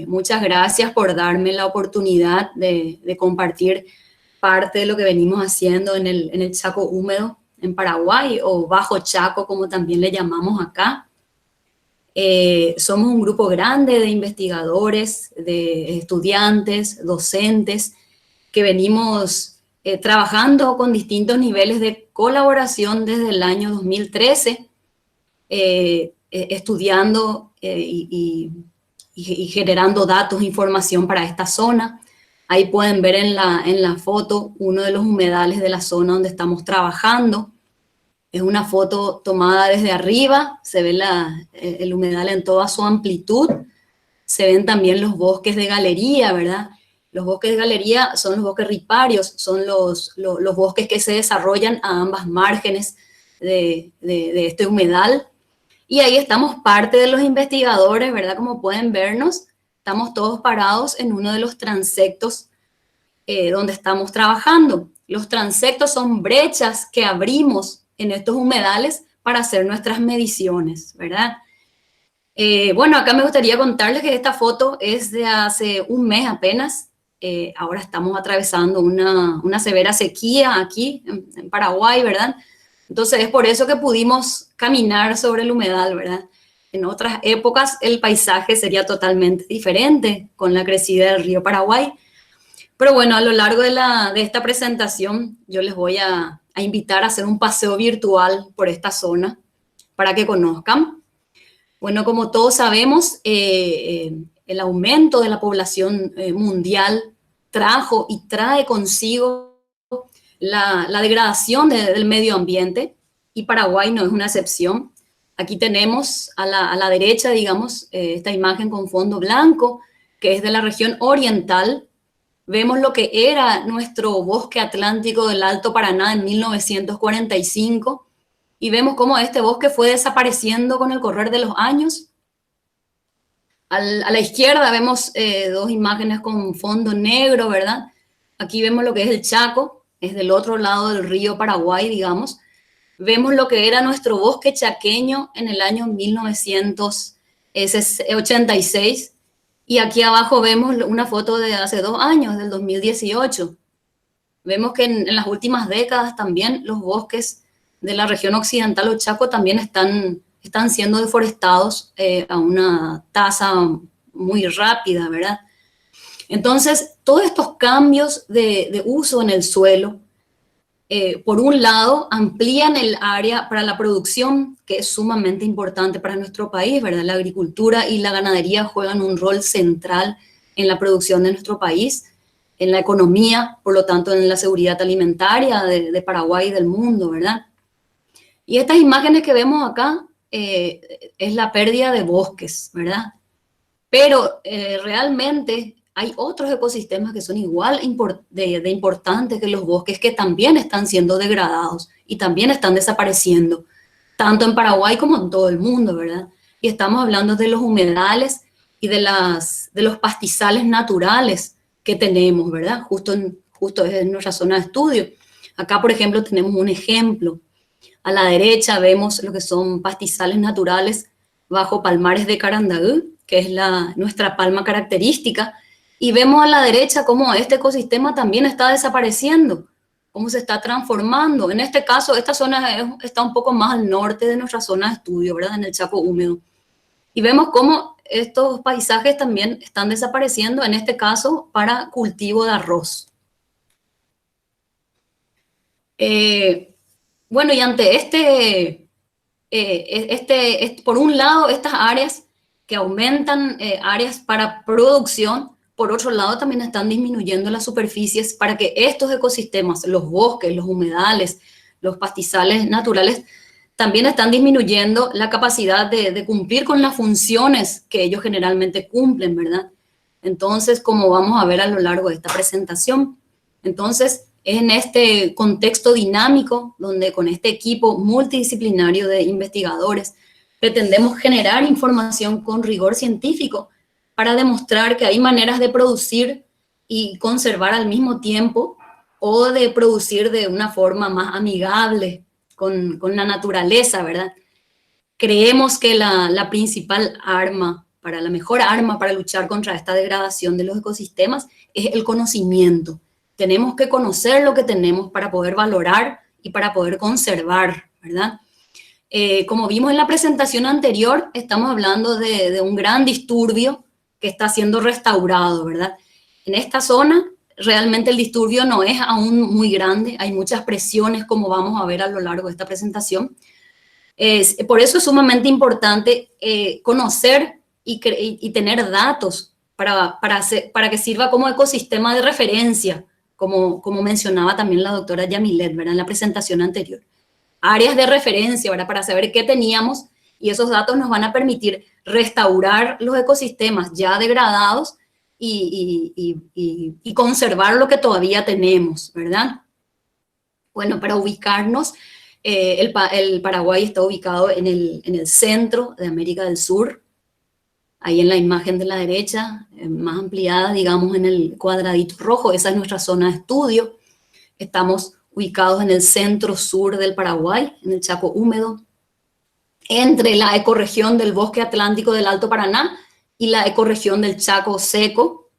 Muchas gracias por darme la oportunidad de compartir parte de lo que venimos haciendo en el Chaco húmedo en Paraguay, o Bajo Chaco, como también le llamamos acá. Somos un grupo grande de investigadores, de estudiantes, docentes, que venimos trabajando con distintos niveles de colaboración desde el año 2013, estudiando y generando datos e información para esta zona. Ahí pueden ver en la foto uno de los humedales de la zona donde estamos trabajando. Es una foto tomada desde arriba, se ve el humedal en toda su amplitud. Se ven también los bosques de galería, ¿verdad? Los bosques de galería son los bosques riparios, son los bosques que se desarrollan a ambas márgenes de este humedal. Y ahí estamos parte de los investigadores, ¿verdad? Como pueden vernos, estamos todos parados en uno de los transectos donde estamos trabajando. Los transectos son brechas que abrimos en estos humedales para hacer nuestras mediciones, ¿verdad? Bueno, acá me gustaría contarles que esta foto es de hace un mes apenas. Ahora estamos atravesando una severa sequía aquí en Paraguay, ¿verdad? Entonces es por eso que pudimos caminar sobre el humedal, ¿verdad? En otras épocas el paisaje sería totalmente diferente con la crecida del río Paraguay. Pero bueno, a lo largo de esta presentación yo les voy a invitar a hacer un paseo virtual por esta zona para que conozcan. Bueno, como todos sabemos, el aumento de la población mundial trajo y trae consigo la degradación del medio ambiente, y Paraguay no es una excepción. Aquí tenemos a la derecha, digamos, esta imagen con fondo blanco, que es de la región oriental. Vemos lo que era nuestro bosque atlántico del Alto Paraná en 1945, y vemos cómo este bosque fue desapareciendo con el correr de los años. A la izquierda vemos dos imágenes con fondo negro, ¿verdad? Aquí vemos lo que es el Chaco, es del otro lado del río Paraguay, digamos. Vemos lo que era nuestro bosque chaqueño en el año 1986. Y aquí abajo vemos una foto de hace 2 años, del 2018. Vemos que en las últimas décadas también los bosques de la región occidental o Chaco también están siendo deforestados a una tasa muy rápida, ¿verdad? Entonces, todos estos cambios de uso en el suelo, por un lado, amplían el área para la producción, que es sumamente importante para nuestro país, ¿verdad? La agricultura y la ganadería juegan un rol central en la producción de nuestro país, en la economía, por lo tanto, en la seguridad alimentaria de Paraguay y del mundo, ¿verdad? Y estas imágenes que vemos acá es la pérdida de bosques, ¿verdad? Pero realmente hay otros ecosistemas que son igual de importantes que los bosques, que también están siendo degradados y también están desapareciendo, tanto en Paraguay como en todo el mundo, ¿verdad? Y estamos hablando de los humedales y de los pastizales naturales que tenemos, ¿verdad? Justo es nuestra zona de estudio. Acá, por ejemplo, tenemos un ejemplo. A la derecha vemos lo que son pastizales naturales bajo palmares de Carandagú, que es nuestra palma característica, y vemos a la derecha cómo este ecosistema también está desapareciendo, cómo se está transformando. En este caso, esta zona está un poco más al norte de nuestra zona de estudio, ¿verdad? En el Chaco húmedo. Y vemos cómo estos paisajes también están desapareciendo, en este caso, para cultivo de arroz. Bueno, y ante por un lado, estas áreas que aumentan áreas para producción, por otro lado también están disminuyendo las superficies para que estos ecosistemas, los bosques, los humedales, los pastizales naturales, también están disminuyendo la capacidad de cumplir con las funciones que ellos generalmente cumplen, ¿verdad? Entonces, como vamos a ver a lo largo de esta presentación, entonces es en este contexto dinámico donde con este equipo multidisciplinario de investigadores pretendemos generar información con rigor científico para demostrar que hay maneras de producir y conservar al mismo tiempo, o de producir de una forma más amigable con la naturaleza, ¿verdad? Creemos que la principal arma, la mejor arma para luchar contra esta degradación de los ecosistemas es el conocimiento. Tenemos que conocer lo que tenemos para poder valorar y para poder conservar, ¿verdad? Como vimos en la presentación anterior, estamos hablando de un gran disturbio que está siendo restaurado, ¿verdad? En esta zona realmente el disturbio no es aún muy grande, hay muchas presiones, como vamos a ver a lo largo de esta presentación. Por eso es sumamente importante conocer y tener datos para que sirva como ecosistema de referencia, como mencionaba también la doctora Yamilet, ¿verdad? En la presentación anterior. Áreas de referencia, ¿verdad? Para saber qué teníamos, y esos datos nos van a permitir restaurar los ecosistemas ya degradados y conservar lo que todavía tenemos, ¿verdad? Bueno, para ubicarnos, el Paraguay está ubicado en el centro de América del Sur, ahí en la imagen de la derecha, más ampliada, digamos, en el cuadradito rojo, esa es nuestra zona de estudio. Estamos ubicados en el centro sur del Paraguay, en el Chaco húmedo. entre la ecorregión del bosque atlántico del Alto Paraná y la ecorregión del Chaco seco.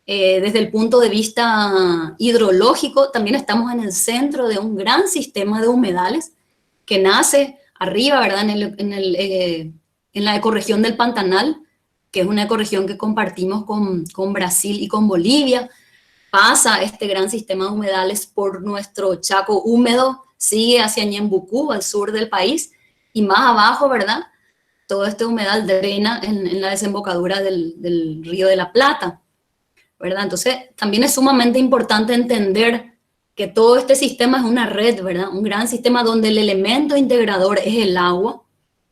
Desde el punto de vista hidrológico, también estamos en el centro de un gran sistema de humedales que nace arriba, ¿verdad? En la ecorregión del Pantanal, que es una ecorregión que compartimos con Brasil y con Bolivia. Pasa este gran sistema de humedales por nuestro Chaco húmedo, sigue hacia Ñembucú, al sur del país, y más abajo, ¿verdad? Todo este humedal drena en la desembocadura del Río de la Plata, ¿verdad? Entonces, también es sumamente importante entender que todo este sistema es una red, ¿verdad? Un gran sistema donde el elemento integrador es el agua.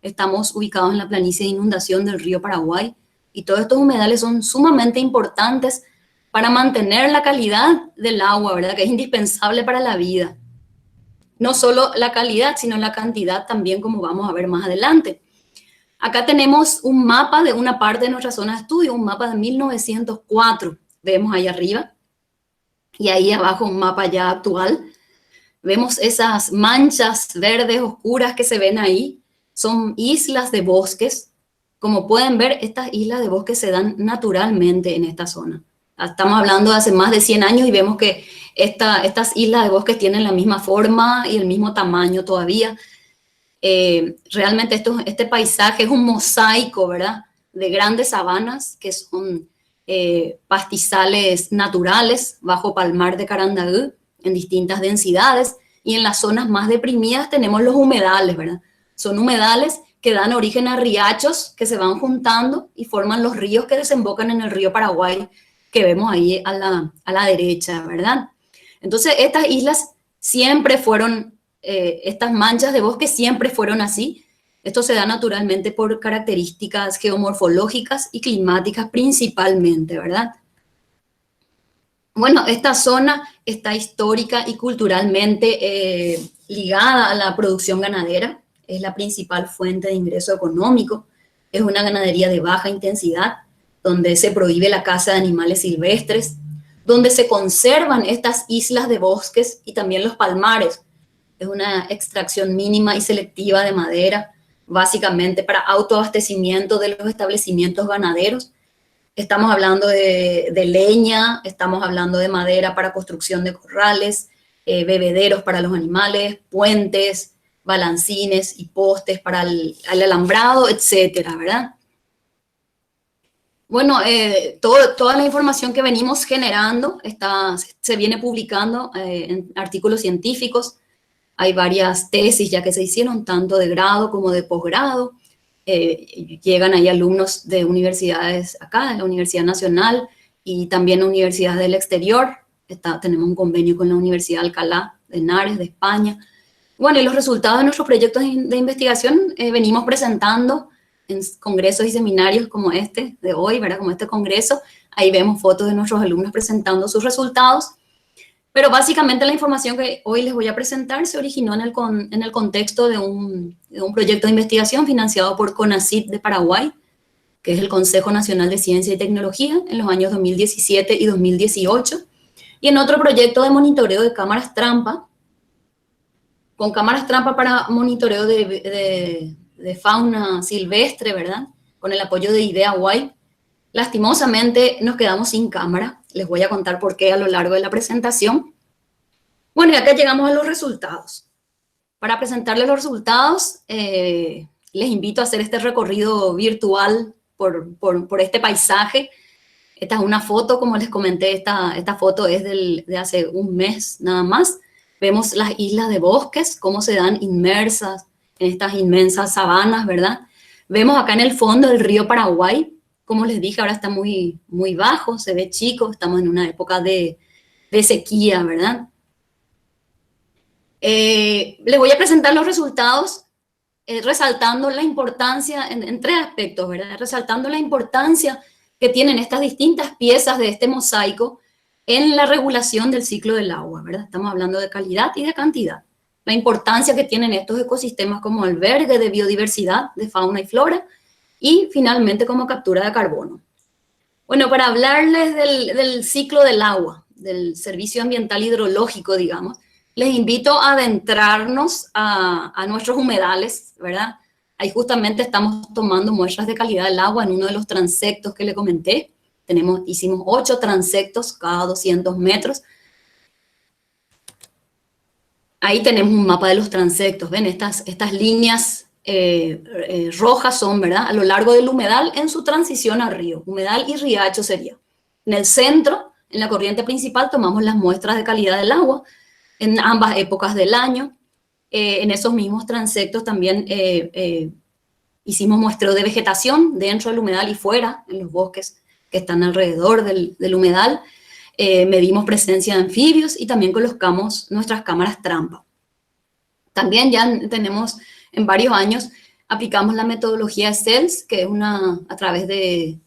Estamos ubicados en la planicie de inundación del río Paraguay y todos estos humedales son sumamente importantes para mantener la calidad del agua, ¿verdad? Que es indispensable para la vida. No solo la calidad, sino la cantidad también, como vamos a ver más adelante. Acá tenemos un mapa de una parte de nuestra zona de estudio, un mapa de 1904, vemos ahí arriba, y ahí abajo un mapa ya actual. Vemos esas manchas verdes oscuras que se ven ahí, son islas de bosques. Como pueden ver, estas islas de bosques se dan naturalmente en esta zona. Estamos hablando de hace más de 100 años y vemos que estas islas de bosques tienen la misma forma y el mismo tamaño todavía. Realmente este paisaje es un mosaico, ¿verdad? De grandes sabanas que son pastizales naturales bajo palmar de Carandagú en distintas densidades, y en las zonas más deprimidas tenemos los humedales, ¿verdad? Son humedales que dan origen a riachos que se van juntando y forman los ríos que desembocan en el río Paraguay, que vemos ahí a la derecha, ¿verdad? Entonces, estas islas siempre fueron, estas manchas de bosque siempre fueron así. Esto se da naturalmente por características geomorfológicas y climáticas principalmente, ¿verdad? Bueno, esta zona está histórica y culturalmente ligada a la producción ganadera. Es la principal fuente de ingreso económico. Es una ganadería de baja intensidad, donde se prohíbe la caza de animales silvestres, donde se conservan estas islas de bosques y también los palmares. Es una extracción mínima y selectiva de madera, básicamente para autoabastecimiento de los establecimientos ganaderos. Estamos hablando de leña, estamos hablando de madera para construcción de corrales, bebederos para los animales, puentes, balancines y postes para el alambrado, etcétera, ¿verdad? Bueno, toda la información que venimos generando se viene publicando en artículos científicos. Hay varias tesis ya que se hicieron, tanto de grado como de posgrado. Llegan ahí alumnos de universidades acá, de la Universidad Nacional y también universidades del exterior. Tenemos un convenio con la Universidad de Alcalá de Henares, de España. Bueno, y los resultados de nuestros proyectos de investigación venimos presentando en congresos y seminarios como este de hoy, ¿verdad? Como este congreso. Ahí vemos fotos de nuestros alumnos presentando sus resultados. Pero básicamente la información que hoy les voy a presentar se originó en el contexto de un proyecto de investigación financiado por CONACYT de Paraguay, que es el Consejo Nacional de Ciencia y Tecnología, en los años 2017 y 2018, y en otro proyecto de monitoreo de cámaras trampa, con cámaras trampa para monitoreo de fauna silvestre, ¿verdad? Con el apoyo de IDEA White. Lastimosamente nos quedamos sin cámara. Les voy a contar por qué a lo largo de la presentación. Bueno, y acá llegamos a los resultados. Para presentarles los resultados, les invito a hacer este recorrido virtual por este paisaje. Esta es una foto, como les comenté, esta foto es de hace un mes nada más. Vemos las islas de bosques, cómo se dan inmersas en estas inmensas sabanas, ¿verdad? Vemos acá en el fondo el río Paraguay. Como les dije, ahora está muy, muy bajo, se ve chico, estamos en una época de sequía, ¿verdad? Les voy a presentar los resultados resaltando la importancia, en tres aspectos, ¿verdad? Resaltando la importancia que tienen estas distintas piezas de este mosaico en la regulación del ciclo del agua, ¿verdad? Estamos hablando de calidad y de cantidad. La importancia que tienen estos ecosistemas como albergue de biodiversidad, de fauna y flora, y finalmente como captura de carbono. Bueno, para hablarles del ciclo del agua, del servicio ambiental hidrológico, digamos, les invito a adentrarnos a nuestros humedales, ¿verdad? Ahí justamente estamos tomando muestras de calidad del agua en uno de los transectos que le comenté. Hicimos 8 transectos cada 200 metros. Ahí tenemos un mapa de los transectos. ¿Ven? Estas líneas rojas son, ¿verdad?, a lo largo del humedal en su transición al río. Humedal y riacho sería. En el centro, en la corriente principal, tomamos las muestras de calidad del agua en ambas épocas del año. En esos mismos transectos también hicimos muestreo de vegetación dentro del humedal y fuera, en los bosques que están alrededor del humedal. Medimos presencia de anfibios y también colocamos nuestras cámaras trampa. También ya tenemos, en varios años, aplicamos la metodología CELS, que es a través de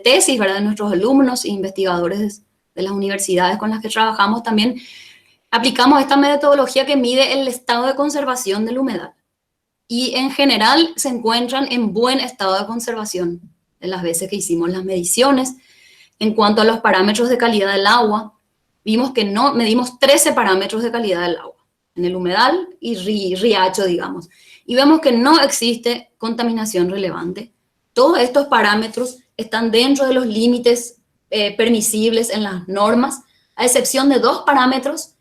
tesis, ¿verdad?, de nuestros alumnos e investigadores de las universidades con las que trabajamos. También aplicamos esta metodología que mide el estado de conservación del humedal. Y en general se encuentran en buen estado de conservación de las veces que hicimos las mediciones. En cuanto a los parámetros de calidad del agua, vimos que medimos 13 parámetros de calidad del agua en el humedal y riacho, digamos. Y vemos que no existe contaminación relevante. Todos estos parámetros están dentro de los límites permisibles en las normas, a excepción de 2 parámetros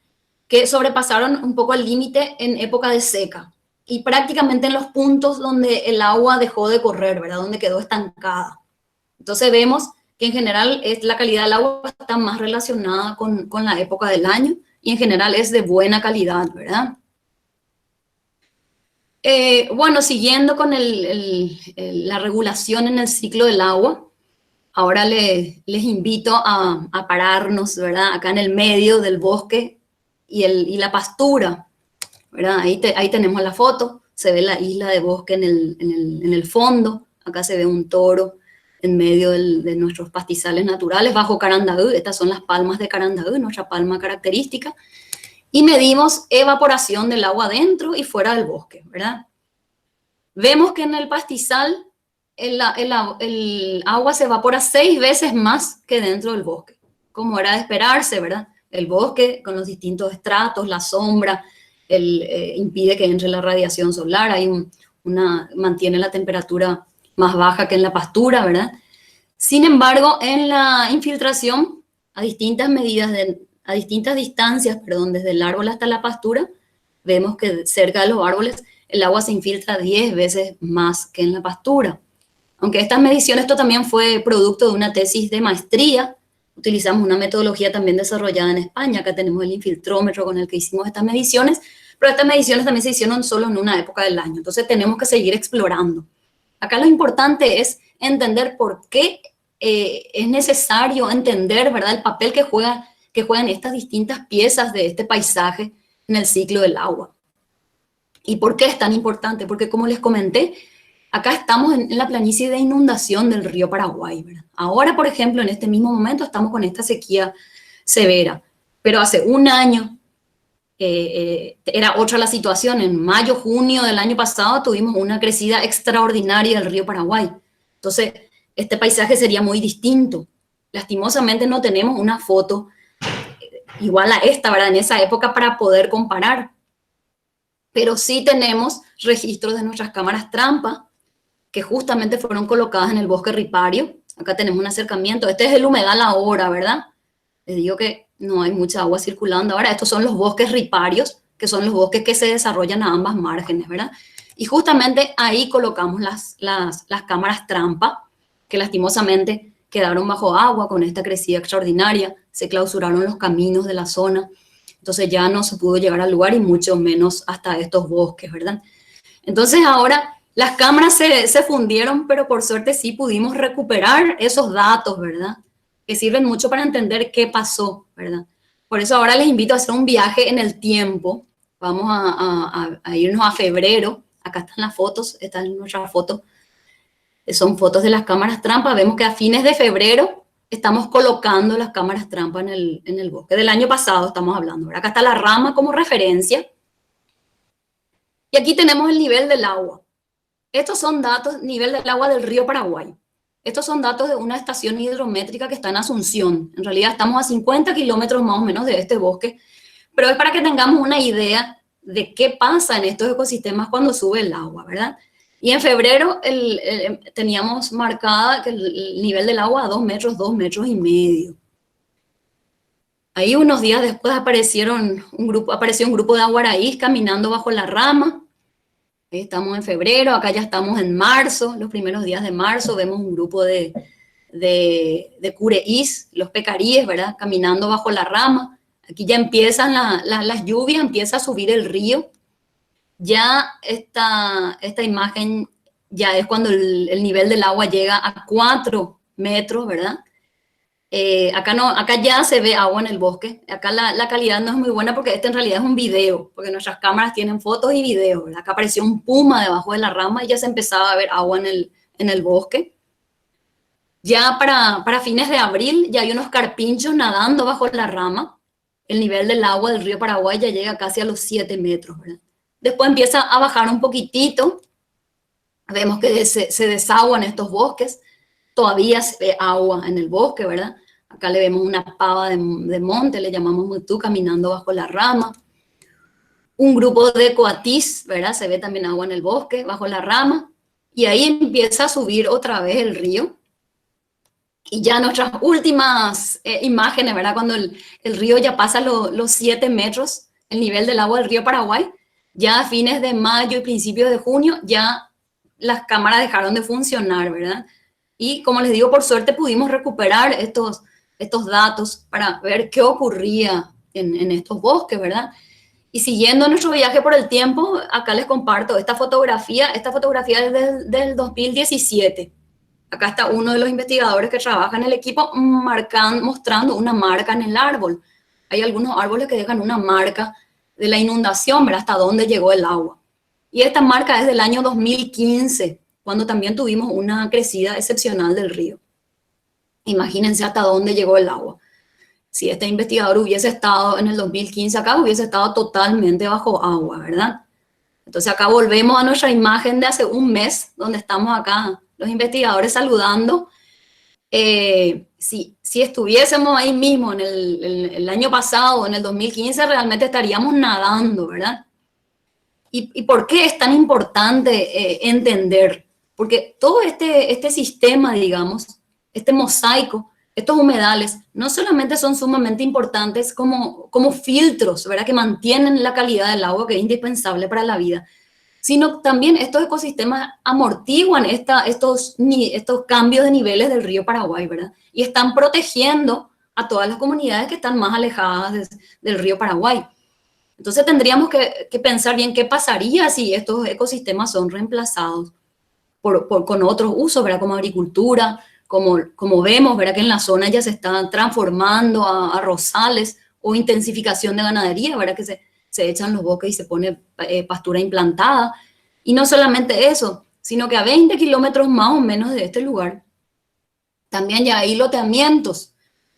que sobrepasaron un poco el límite en época de seca y prácticamente en los puntos donde el agua dejó de correr, ¿verdad?, donde quedó estancada. Entonces vemos que en general la calidad del agua está más relacionada con la época del año y en general es de buena calidad, ¿verdad? Bueno, siguiendo con la regulación en el ciclo del agua, ahora les invito a pararnos, ¿verdad?, acá en el medio del bosque y la pastura, ¿verdad? Ahí tenemos la foto, se ve la isla de bosque en el fondo, acá se ve un toro en medio de nuestros pastizales naturales, bajo Carandaú. Estas son las palmas de Carandaú, nuestra palma característica, y medimos evaporación del agua dentro y fuera del bosque, ¿verdad? Vemos que en el pastizal el agua se evapora 6 veces más que dentro del bosque, como era de esperarse, ¿verdad? El bosque, con los distintos estratos, la sombra, impide que entre la radiación solar, mantiene la temperatura más baja que en la pastura, ¿verdad? Sin embargo, en la infiltración, a distintas distancias, desde el árbol hasta la pastura, vemos que cerca de los árboles el agua se infiltra 10 veces más que en la pastura. Aunque estas mediciones, esto también fue producto de una tesis de maestría, utilizamos una metodología también desarrollada en España. Acá tenemos el infiltrómetro con el que hicimos estas mediciones, pero estas mediciones también se hicieron solo en una época del año, entonces tenemos que seguir explorando. Acá lo importante es entender por qué es necesario entender, ¿verdad?, el papel que juegan estas distintas piezas de este paisaje en el ciclo del agua. ¿Y por qué es tan importante? Porque, como les comenté, acá estamos en la planicie de inundación del río Paraguay, ¿verdad? Ahora, por ejemplo, en este mismo momento estamos con esta sequía severa, pero hace un año era otra la situación. En mayo, junio del año pasado tuvimos una crecida extraordinaria del río Paraguay. Entonces, este paisaje sería muy distinto. Lastimosamente no tenemos una foto igual a esta, ¿verdad?, en esa época para poder comparar. Pero sí tenemos registros de nuestras cámaras trampa, que justamente fueron colocadas en el bosque ripario. Acá tenemos un acercamiento. Este es el humedal ahora, ¿verdad? Les digo que no hay mucha agua circulando ahora. Estos son los bosques riparios, que son los bosques que se desarrollan a ambas márgenes, ¿verdad? Y justamente ahí colocamos las cámaras trampa, que lastimosamente quedaron bajo agua con esta crecida extraordinaria. Se clausuraron los caminos de la zona. Entonces ya no se pudo llegar al lugar y mucho menos hasta estos bosques, ¿verdad? Entonces ahora las cámaras se fundieron, pero por suerte sí pudimos recuperar esos datos, ¿verdad?, que sirven mucho para entender qué pasó, ¿verdad? Por eso ahora les invito a hacer un viaje en el tiempo. Vamos a irnos a febrero. Acá están las fotos, esta es nuestra foto. Son fotos de las cámaras trampa. Vemos que a fines de febrero estamos colocando las cámaras trampa en el bosque. Del año pasado estamos hablando, ¿verdad? Acá está la rama como referencia. Y aquí tenemos el nivel del agua. Estos son datos, nivel del agua del río Paraguay. Estos son datos de una estación hidrométrica que está en Asunción. En realidad estamos a 50 kilómetros más o menos de este bosque, pero es para que tengamos una idea de qué pasa en estos ecosistemas cuando sube el agua, ¿verdad? Y en febrero teníamos marcada que el nivel del agua a 2 metros, 2,5 metros. Ahí unos días después apareció un grupo de aguaraís caminando bajo la rama. Ahí estamos en febrero, acá ya estamos en marzo, los primeros días de marzo vemos un grupo de cureís, los pecaríes, ¿verdad? Caminando bajo la rama. Aquí ya empiezan las lluvias, empieza a subir el río. Ya esta imagen ya es cuando el nivel del agua llega a 4 metros, ¿verdad? Acá ya se ve agua en el bosque. Acá la calidad no es muy buena porque este en realidad es un video, porque nuestras cámaras tienen fotos y videos, ¿verdad? Acá apareció un puma debajo de la rama y ya se empezaba a ver agua en el bosque. Ya para fines de abril ya hay unos carpinchos nadando bajo la rama. El nivel del agua del río Paraguay ya llega casi a los 7 metros, ¿verdad? Después empieza a bajar un poquitito. Vemos que se desaguan estos bosques. Todavía se ve agua en el bosque, ¿verdad? Acá le vemos una pava de monte, le llamamos mutú, caminando bajo la rama. Un grupo de coatís, ¿verdad? Se ve también agua en el bosque, bajo la rama. Y ahí empieza a subir otra vez el río. Y ya nuestras últimas imágenes, ¿verdad? Cuando el río ya pasa los 7 metros, el nivel del agua del río Paraguay, ya a fines de mayo y principios de junio, ya las cámaras dejaron de funcionar, ¿verdad? Y como les digo, por suerte pudimos recuperar estos datos para ver qué ocurría en estos bosques, ¿verdad? Y siguiendo nuestro viaje por el tiempo, acá les comparto esta fotografía es del 2017. Acá está uno de los investigadores que trabaja en el equipo mostrando una marca en el árbol. Hay algunos árboles que dejan una marca de la inundación, ¿verdad? Hasta dónde llegó el agua. Y esta marca es del año 2015, cuando también tuvimos una crecida excepcional del río. Imagínense hasta dónde llegó el agua. Si este investigador hubiese estado en el 2015 acá, hubiese estado totalmente bajo agua, ¿verdad? Entonces acá volvemos a nuestra imagen de hace un mes, donde estamos acá los investigadores saludando. Si estuviésemos ahí mismo en el año pasado, en el 2015, realmente estaríamos nadando, ¿verdad? ¿Y por qué es tan importante entender? Porque todo este sistema, digamos, este mosaico, estos humedales, no solamente son sumamente importantes como filtros, ¿verdad? Que mantienen la calidad del agua, que es indispensable para la vida, sino también estos ecosistemas amortiguan estos cambios de niveles del río Paraguay, ¿verdad? Y están protegiendo a todas las comunidades que están más alejadas del río Paraguay. Entonces tendríamos que pensar bien qué pasaría si estos ecosistemas son reemplazados con otros usos, ¿verdad? Como agricultura, como vemos, ¿verdad? Que en la zona ya se están transformando a arrozales o intensificación de ganadería, ¿verdad? Que se echan los bosques y se pone pastura implantada. Y no solamente eso, sino que a 20 kilómetros más o menos de este lugar, también ya hay loteamientos,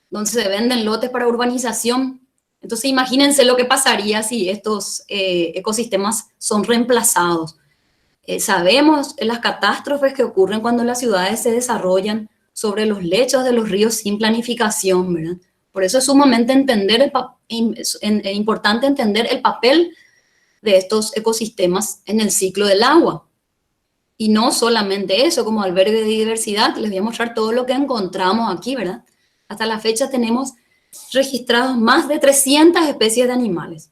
donde se venden lotes para urbanización. Entonces imagínense lo que pasaría si estos ecosistemas son reemplazados. Sabemos las catástrofes que ocurren cuando las ciudades se desarrollan sobre los lechos de los ríos sin planificación, ¿verdad? Por eso es sumamente importante entender el papel de estos ecosistemas en el ciclo del agua. Y no solamente eso, como albergue de diversidad, les voy a mostrar todo lo que encontramos aquí, ¿verdad? Hasta la fecha tenemos registrados más de 300 especies de animales,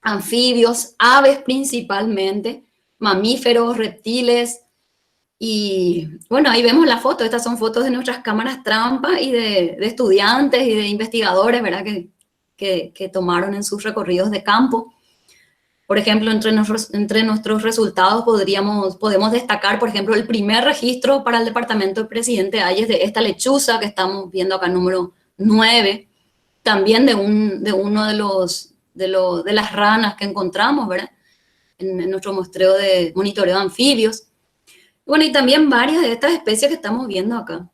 anfibios, aves principalmente, mamíferos, reptiles. Y bueno, ahí vemos la foto. Estas son fotos de nuestras cámaras trampa y de estudiantes y de investigadores, ¿verdad? Que tomaron en sus recorridos de campo. Por ejemplo, entre nuestros resultados podemos destacar, por ejemplo, el primer registro para el departamento del presidente Hayes de esta lechuza que estamos viendo acá, número 9, también de uno de las ranas que encontramos, ¿verdad? En nuestro muestreo de monitoreo de anfibios. Bueno, y también varias de estas especies que estamos viendo acá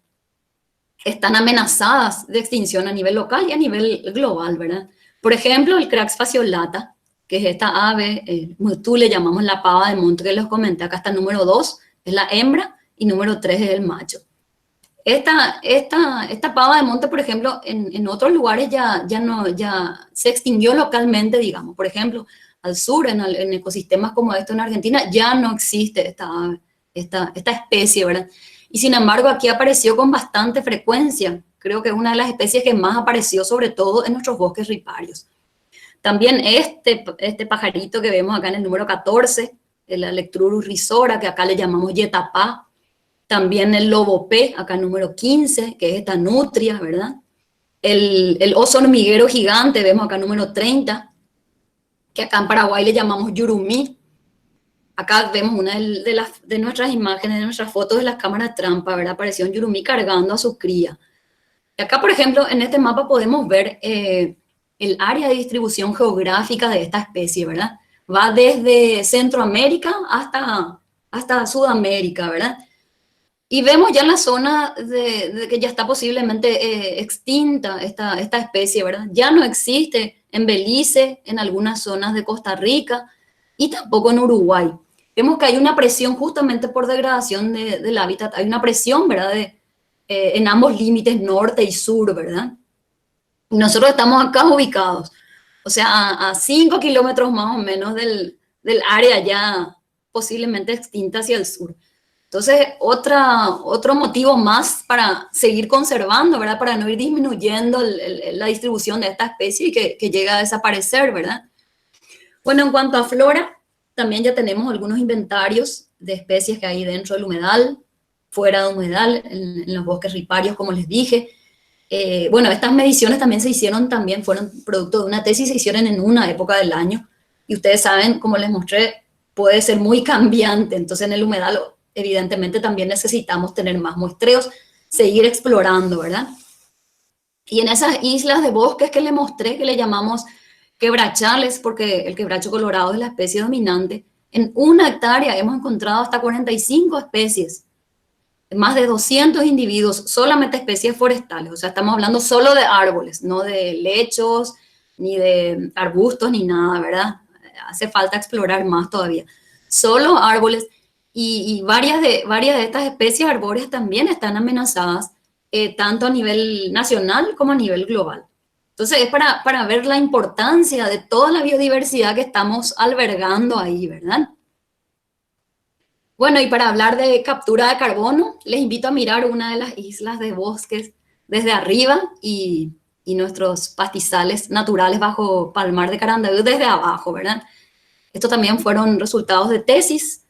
están amenazadas de extinción a nivel local y a nivel global, ¿verdad? Por ejemplo, el Crax fasciolata, que es esta ave, tú le llamamos la pava de monte que les comenté, acá está el número 2, es la hembra, y número 3 es el macho. Esta pava de monte, por ejemplo, en otros lugares ya se extinguió localmente, digamos. Por ejemplo, al sur, en ecosistemas como esto en Argentina, ya no existe esta especie, ¿verdad? Y sin embargo, aquí apareció con bastante frecuencia. Creo que es una de las especies que más apareció, sobre todo en nuestros bosques riparios. También este pajarito que vemos acá en el número 14, el Alectrurus risora, que acá le llamamos yetapá. También el lobopé, acá número 15, que es esta nutria, ¿verdad? El oso hormiguero gigante, vemos acá número 30, que acá en Paraguay le llamamos yurumí. Acá vemos una de nuestras imágenes, de nuestras fotos de las cámaras trampa, ¿verdad? Apareció un yurumí cargando a su cría. Y acá, por ejemplo, en este mapa podemos ver el área de distribución geográfica de esta especie, ¿verdad? Va desde Centroamérica hasta Sudamérica, ¿verdad? Y vemos ya en la zona de que ya está posiblemente extinta esta especie, ¿verdad? Ya no existe en Belice, en algunas zonas de Costa Rica y tampoco en Uruguay. Vemos que hay una presión justamente por degradación del hábitat, hay una presión, ¿verdad? En ambos límites norte y sur, ¿verdad? Y nosotros estamos acá ubicados, o sea, a 5 kilómetros más o menos del área ya posiblemente extinta hacia el sur. Entonces, otro motivo más para seguir conservando, ¿verdad? Para no ir disminuyendo la distribución de esta especie y que llegue a desaparecer, ¿verdad? Bueno, en cuanto a flora, también ya tenemos algunos inventarios de especies que hay dentro del humedal, fuera del humedal, en los bosques riparios, como les dije. Bueno, estas mediciones también fueron producto de una tesis, se hicieron en una época del año. Y ustedes saben, como les mostré, puede ser muy cambiante. Entonces, en el humedal, evidentemente, también necesitamos tener más muestreos, seguir explorando, ¿verdad? Y en esas islas de bosques que les mostré, que le llamamos quebrachales, porque el quebracho colorado es la especie dominante, en 1 hectárea hemos encontrado hasta 45 especies, más de 200 individuos, solamente especies forestales. O sea, estamos hablando solo de árboles, no de lechos, ni de arbustos, ni nada, ¿verdad? Hace falta explorar más todavía. Solo árboles. Y varias de estas especies arbóreas también están amenazadas, tanto a nivel nacional como a nivel global. Entonces, es para ver la importancia de toda la biodiversidad que estamos albergando ahí, ¿verdad? Bueno, y para hablar de captura de carbono, les invito a mirar una de las islas de bosques desde arriba y nuestros pastizales naturales bajo Palmar de Carandaví desde abajo, ¿verdad? Estos también fueron resultados de tesis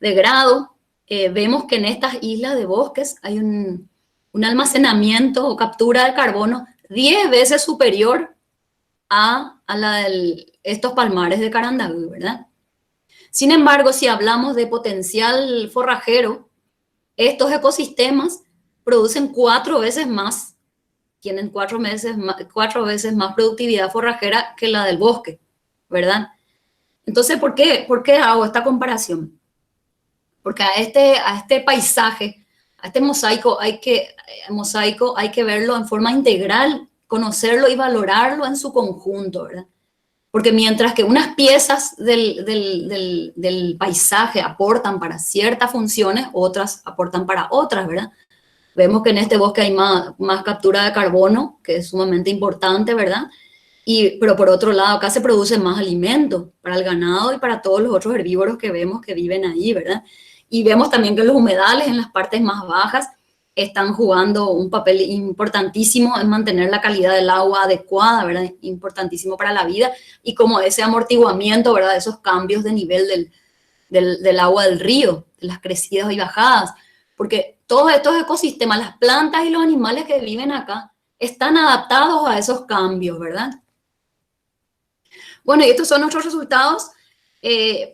de grado. Vemos que en estas islas de bosques hay un almacenamiento o captura de carbono 10 veces superior a la de estos palmares de Carandaví, ¿verdad? Sin embargo, si hablamos de potencial forrajero, estos ecosistemas producen 4 veces más, tienen 4 veces más productividad forrajera que la del bosque, ¿verdad? Entonces, ¿por qué hago esta comparación? Porque a este paisaje, a este mosaico hay que verlo en forma integral, conocerlo y valorarlo en su conjunto, ¿verdad? Porque mientras que unas piezas del paisaje aportan para ciertas funciones, otras aportan para otras, ¿verdad? Vemos que en este bosque hay más captura de carbono, que es sumamente importante, ¿verdad? Pero por otro lado, acá se produce más alimento para el ganado y para todos los otros herbívoros que vemos que viven ahí, ¿verdad? Y vemos también que los humedales en las partes más bajas están jugando un papel importantísimo en mantener la calidad del agua adecuada, ¿verdad? Importantísimo para la vida y como ese amortiguamiento, ¿verdad? Esos cambios de nivel del agua del río, de las crecidas y bajadas, porque todos estos ecosistemas, las plantas y los animales que viven acá, están adaptados a esos cambios, ¿verdad? Bueno, y estos son nuestros resultados.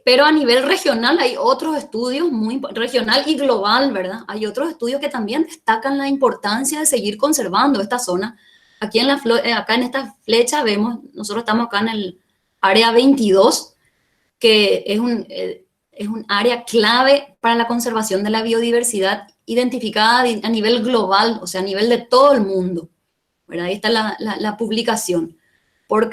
Pero a nivel regional hay otros estudios, regional y global, ¿verdad? Hay otros estudios que también destacan la importancia de seguir conservando esta zona. Aquí acá en esta flecha vemos, nosotros estamos acá en el área 22, que es un área clave para la conservación de la biodiversidad identificada a nivel global, o sea, a nivel de todo el mundo, ¿verdad? Ahí está la publicación. Por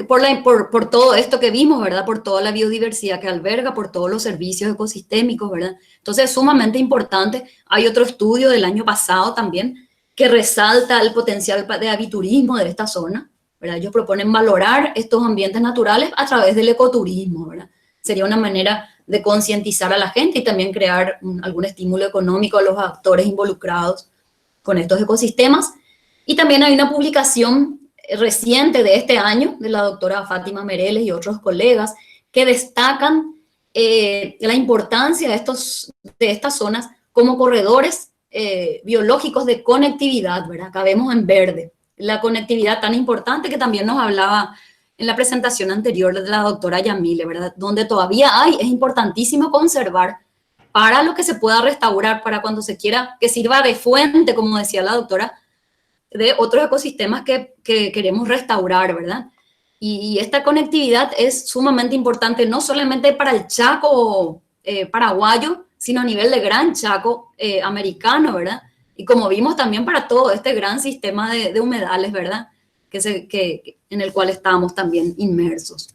todo esto que vimos, ¿verdad? Por toda la biodiversidad que alberga, por todos los servicios ecosistémicos, ¿verdad? Entonces es sumamente importante. Hay otro estudio del año pasado también que resalta el potencial de aviturismo de esta zona, ¿verdad? Ellos proponen valorar estos ambientes naturales a través del ecoturismo, ¿verdad? Sería una manera de concientizar a la gente y también crear algún estímulo económico a los actores involucrados con estos ecosistemas. Y también hay una publicación reciente de este año de la doctora Fátima Mereles y otros colegas que destacan la importancia de estas zonas como corredores biológicos de conectividad, ¿verdad? Acá vemos en verde la conectividad tan importante que también nos hablaba en la presentación anterior de la doctora Yamile, ¿verdad? Donde todavía es importantísimo conservar para lo que se pueda restaurar, para cuando se quiera que sirva de fuente, como decía la doctora, de otros ecosistemas que queremos restaurar, ¿verdad? Y esta conectividad es sumamente importante, no solamente para el Chaco paraguayo, sino a nivel de Gran Chaco americano, ¿verdad? Y como vimos también para todo este gran sistema de humedales, ¿verdad? En el cual estamos también inmersos.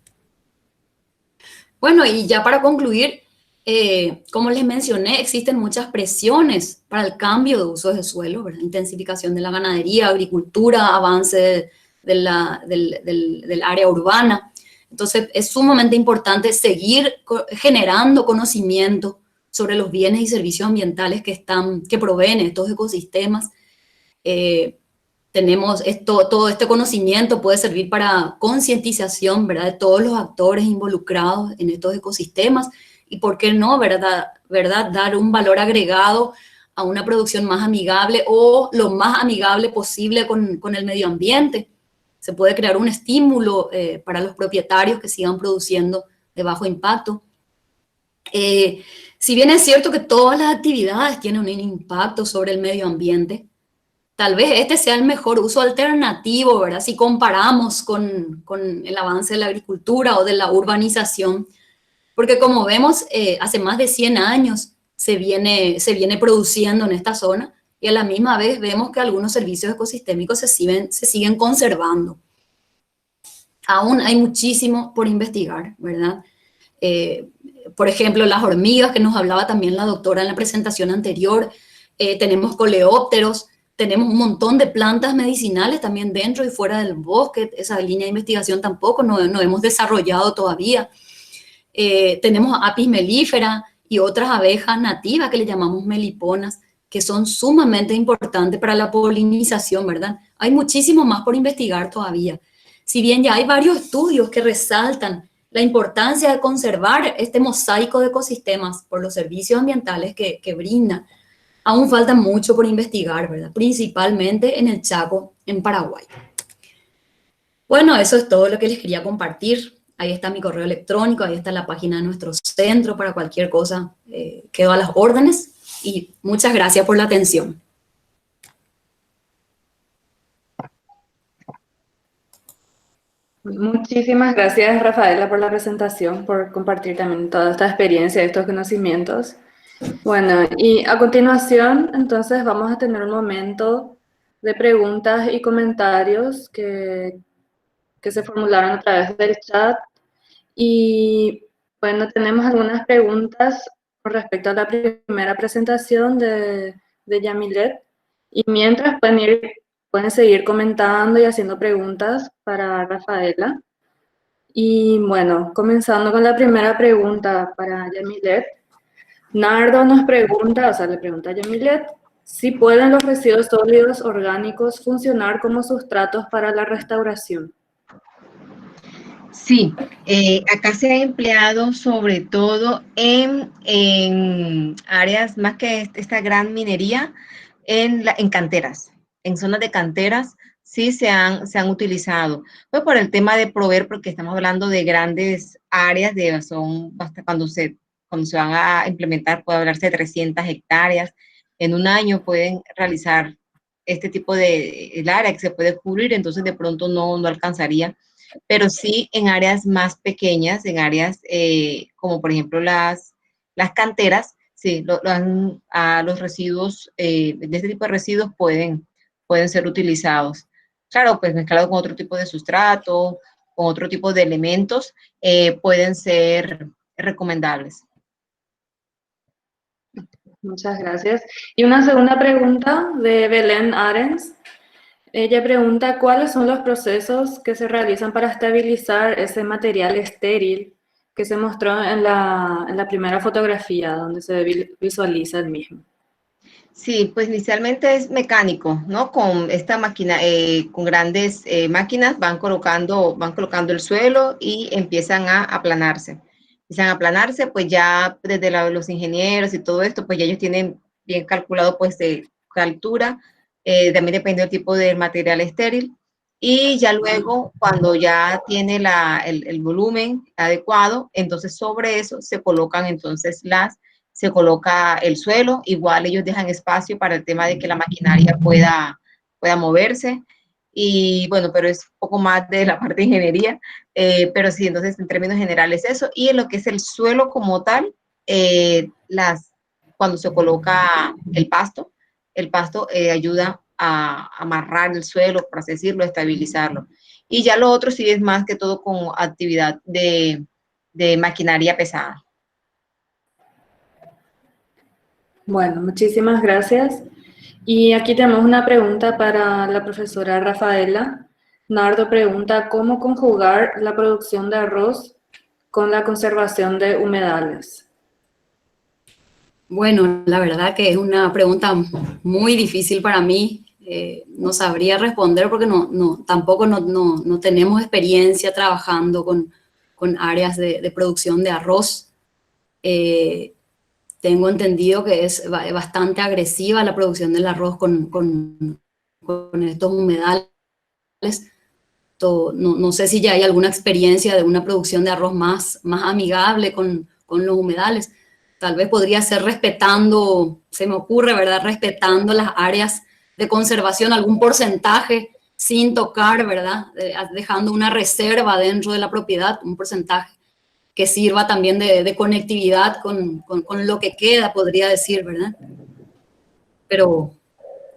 Bueno, y ya para concluir, como les mencioné, existen muchas presiones para el cambio de usos de suelo, ¿verdad? Intensificación de la ganadería, agricultura, avance del área urbana. Entonces, es sumamente importante seguir generando conocimiento sobre los bienes y servicios ambientales que proveen estos ecosistemas. Todo este conocimiento puede servir para concientización, ¿verdad?, de todos los actores involucrados en estos ecosistemas y, ¿por qué no, verdad, dar un valor agregado a una producción más amigable o lo más amigable posible con el medio ambiente. Se puede crear un estímulo para los propietarios que sigan produciendo de bajo impacto. Si bien es cierto que todas las actividades tienen un impacto sobre el medio ambiente, tal vez este sea el mejor uso alternativo, ¿verdad? Si comparamos con el avance de la agricultura o de la urbanización, porque como vemos, hace más de 100 años se viene produciendo en esta zona y a la misma vez vemos que algunos servicios ecosistémicos se siguen conservando. Aún hay muchísimo por investigar, ¿verdad? Por ejemplo, las hormigas, que nos hablaba también la doctora en la presentación anterior, tenemos coleópteros, tenemos un montón de plantas medicinales también dentro y fuera del bosque. Esa línea de investigación tampoco no hemos desarrollado todavía. Tenemos apis mellifera y otras abejas nativas que le llamamos meliponas, que son sumamente importantes para la polinización, ¿verdad? Hay muchísimo más por investigar todavía. Si bien ya hay varios estudios que resaltan la importancia de conservar este mosaico de ecosistemas por los servicios ambientales que brinda, aún falta mucho por investigar, ¿verdad? Principalmente en el Chaco, en Paraguay. Bueno, eso es todo lo que les quería compartir. Ahí está mi correo electrónico, ahí está la página de nuestro centro para cualquier cosa. Quedo a las órdenes y muchas gracias por la atención. Muchísimas gracias, Rafaela, por la presentación, por compartir también toda esta experiencia, estos conocimientos. Bueno, y a continuación, entonces, vamos a tener un momento de preguntas y comentarios que se formularon a través del chat. Y bueno, tenemos algunas preguntas con respecto a la primera presentación de Yamilet. Y mientras pueden seguir comentando y haciendo preguntas para Rafaela. Y bueno, comenzando con la primera pregunta para Yamilet. Nardo nos pregunta, le pregunta a Yamilet, si pueden los residuos sólidos orgánicos funcionar como sustratos para la restauración. Sí, acá se ha empleado sobre todo en áreas más que esta gran minería, en canteras, en zonas de canteras, sí se han utilizado. Pues por el tema de proveer, porque estamos hablando de grandes áreas, cuando se van a implementar, puede hablarse de 300 hectáreas. En un año pueden realizar este tipo el área que se puede cubrir, entonces de pronto no alcanzaría. Pero sí en áreas más pequeñas, en áreas como por ejemplo las canteras, sí, los residuos, de este tipo de residuos pueden ser utilizados. Claro, pues mezclado con otro tipo de sustrato, con otro tipo de elementos, pueden ser recomendables. Muchas gracias. Y una segunda pregunta de Belén Arens. Ella pregunta cuáles son los procesos que se realizan para estabilizar ese material estéril que se mostró en la primera fotografía, donde se visualiza el mismo. Sí, pues inicialmente es mecánico, ¿no? Con esta máquina, con grandes máquinas van colocando el suelo y empiezan a aplanarse. Empiezan a aplanarse, pues ya desde los ingenieros y todo esto, pues ya ellos tienen bien calculado pues de altura, también depende del tipo de material estéril. Y ya luego, cuando ya tiene el volumen adecuado, entonces sobre eso se colocan entonces se coloca el suelo, igual ellos dejan espacio para el tema de que la maquinaria pueda moverse. Y bueno, pero es un poco más de la parte de ingeniería, pero sí, entonces en términos generales eso. Y en lo que es el suelo como tal, cuando se coloca el pasto ayuda a amarrar el suelo, por así decirlo, a estabilizarlo. Y ya lo otro sí es más que todo con actividad de maquinaria pesada. Bueno, muchísimas gracias. Y aquí tenemos una pregunta para la profesora Rafaela. Nardo pregunta, ¿cómo conjugar la producción de arroz con la conservación de humedales? Bueno, la verdad que es una pregunta muy difícil para mí. No sabría responder porque tampoco no tenemos experiencia trabajando con áreas de producción de arroz. Tengo entendido que es bastante agresiva la producción del arroz con estos humedales. No sé si ya hay alguna experiencia de una producción de arroz más amigable con los humedales. Tal vez podría ser respetando, se me ocurre, ¿verdad? Respetando las áreas de conservación, algún porcentaje sin tocar, ¿verdad? Dejando una reserva dentro de la propiedad, un porcentaje que sirva también de conectividad con lo que queda, podría decir, ¿verdad? Pero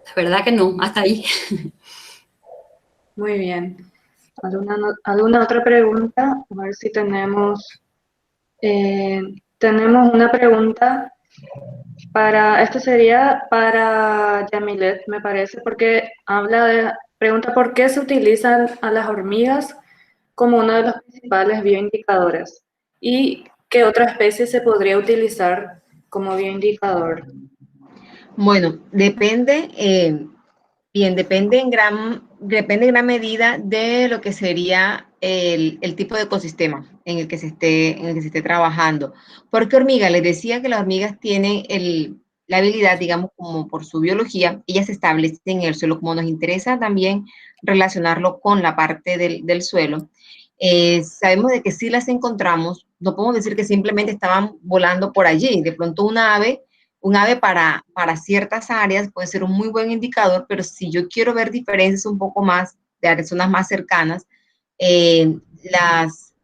la verdad que no, hasta ahí. Muy bien. ¿Alguna otra pregunta? A ver si tenemos una pregunta esto sería para Yamilet, me parece, porque pregunta por qué se utilizan a las hormigas como uno de los principales bioindicadores y qué otra especie se podría utilizar como bioindicador. Bueno, depende depende en gran medida de lo que sería el tipo de ecosistema en el que en el que se esté trabajando. Porque hormiga, les decía que las hormigas tienen la habilidad, digamos, como por su biología, ellas se establecen en el suelo, como nos interesa también relacionarlo con la parte del suelo. Sabemos de que si las encontramos, no podemos decir que simplemente estaban volando por allí. De pronto un ave para ciertas áreas puede ser un muy buen indicador, pero si yo quiero ver diferencias un poco más de zonas más cercanas,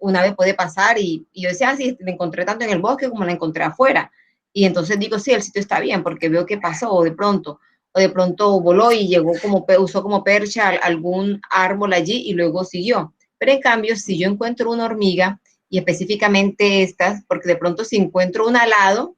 un ave puede pasar y yo decía, sí, la encontré tanto en el bosque como la encontré afuera. Y entonces digo, sí, el sitio está bien porque veo que pasó o de pronto voló y llegó usó como percha algún árbol allí y luego siguió. Pero en cambio, si yo encuentro una hormiga y específicamente estas, porque de pronto si encuentro un alado,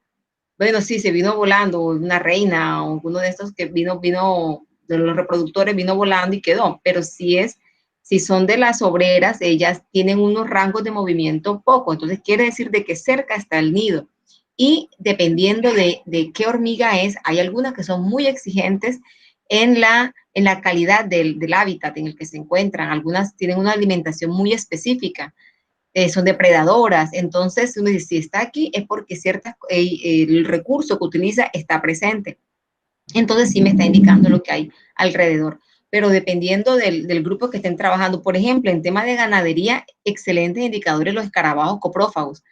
bueno, sí, se vino volando, una reina o uno de estos que vino de los reproductores, vino volando y quedó. Pero si son de las obreras, ellas tienen unos rangos de movimiento poco. Entonces quiere decir de que cerca está el nido. Y dependiendo de qué hormiga es, hay algunas que son muy exigentes en la calidad del hábitat en el que se encuentran. Algunas tienen una alimentación muy específica. Son depredadoras. Entonces, uno dice, si está aquí es porque el recurso que utiliza está presente. Entonces, sí me está indicando lo que hay alrededor. Pero dependiendo del grupo que estén trabajando, por ejemplo, en tema de ganadería, excelentes indicadores los escarabajos coprófagos.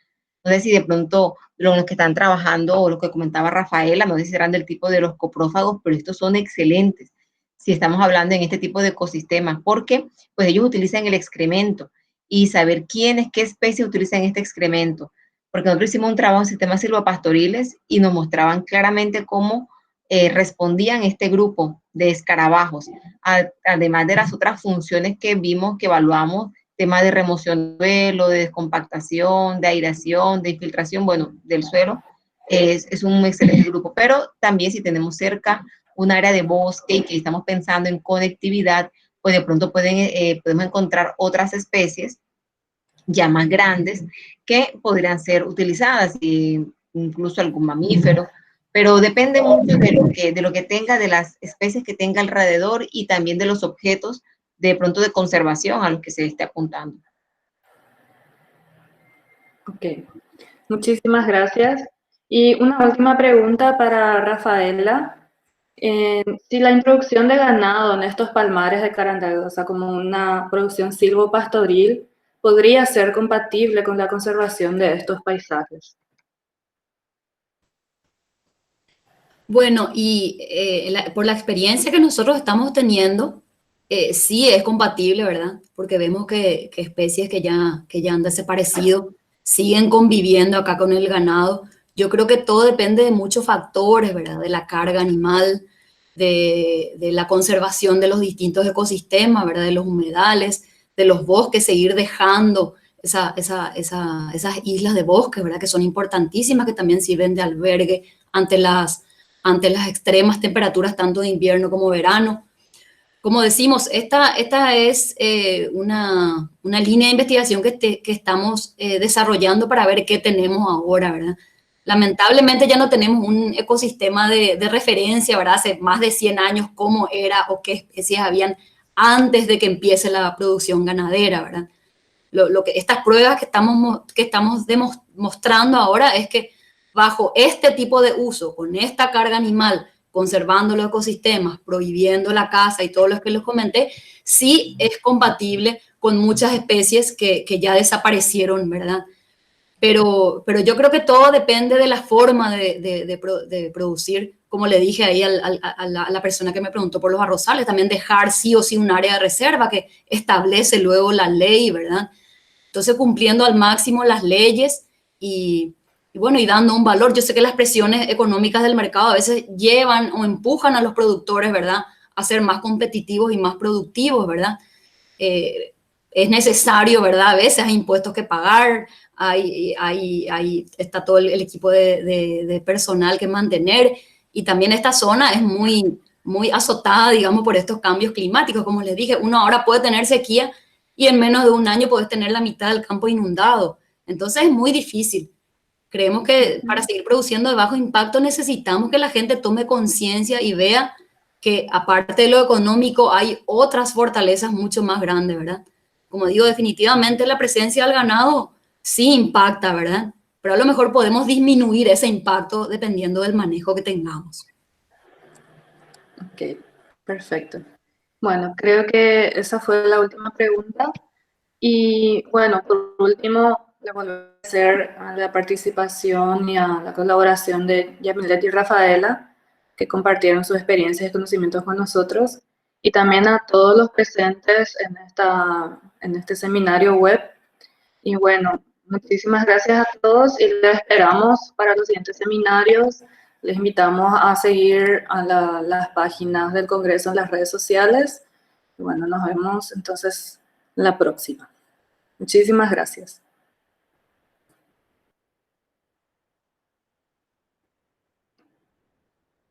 No sé si de pronto los que están trabajando o lo que comentaba Rafaela, no sé si serán del tipo de los coprófagos, pero estos son excelentes si estamos hablando en este tipo de ecosistemas, porque pues ellos utilizan el excremento y saber qué especie utilizan este excremento. Porque nosotros hicimos un trabajo en sistemas silvopastoriles y nos mostraban claramente cómo respondían este grupo de escarabajos, además de las otras funciones que vimos, que evaluamos, tema de remoción de suelo, de descompactación, de aireación, de infiltración, bueno, del suelo, es un excelente grupo. Pero también si tenemos cerca un área de bosque y que estamos pensando en conectividad, pues de pronto podemos encontrar otras especies ya más grandes que podrían ser utilizadas, incluso algún mamífero, pero depende mucho de lo que tenga, de las especies que tenga alrededor y también de los objetos de pronto de conservación a los que se esté apuntando. Ok, muchísimas gracias. Y una última pregunta para Rafaela. Si la introducción de ganado en estos palmares de Carandaigua, o sea, como una producción silvopastoril, podría ser compatible con la conservación de estos paisajes. Bueno, y por la experiencia que nosotros estamos teniendo, sí es compatible, ¿verdad? Porque vemos que especies que ya han desaparecido siguen conviviendo acá con el ganado. Yo creo que todo depende de muchos factores, ¿verdad? De la carga animal, de la conservación de los distintos ecosistemas, ¿verdad? De los humedales, de los bosques, seguir dejando esas islas de bosque, ¿verdad? Que son importantísimas, que también sirven de albergue ante las extremas temperaturas tanto de invierno como verano. Como decimos, esta es una línea de investigación que estamos desarrollando para ver qué tenemos ahora, ¿verdad? Lamentablemente ya no tenemos un ecosistema de referencia, ¿verdad? Hace más de 100 años cómo era o qué especies habían antes de que empiece la producción ganadera, ¿verdad? Estas pruebas que estamos demostrando ahora es que bajo este tipo de uso, con esta carga animal, conservando los ecosistemas, prohibiendo la caza y todo lo que les comenté, sí es compatible con muchas especies que ya desaparecieron, ¿verdad? Pero yo creo que todo depende de la forma de producir, como le dije ahí a la persona que me preguntó por los arrozales, también dejar sí o sí un área de reserva que establece luego la ley, ¿verdad? Entonces, cumpliendo al máximo las leyes y bueno, y dando un valor. Yo sé que las presiones económicas del mercado a veces llevan o empujan a los productores, ¿verdad?, a ser más competitivos y más productivos, ¿verdad? Es necesario, ¿verdad? A veces hay impuestos que pagar, está todo el equipo de personal que mantener, y también esta zona es muy azotada, digamos, por estos cambios climáticos. Como les dije, uno ahora puede tener sequía y en menos de un año puedes tener la mitad del campo inundado. Entonces es muy difícil. Creemos que para seguir produciendo de bajo impacto necesitamos que la gente tome conciencia y vea que aparte de lo económico hay otras fortalezas mucho más grandes, ¿verdad? Como digo, definitivamente la presencia del ganado sí impacta, ¿verdad? Pero a lo mejor podemos disminuir ese impacto dependiendo del manejo que tengamos. Ok, perfecto. Bueno, creo que esa fue la última pregunta. Y bueno, por último, le vuelvo a agradecer a la participación y a la colaboración de Yamilet y Rafaela, que compartieron sus experiencias y conocimientos con nosotros, y también a todos los presentes en este seminario web. Y bueno, muchísimas gracias a todos y les esperamos para los siguientes seminarios. Les invitamos a seguir a las páginas del Congreso en las redes sociales. Y bueno, nos vemos entonces la próxima. Muchísimas gracias.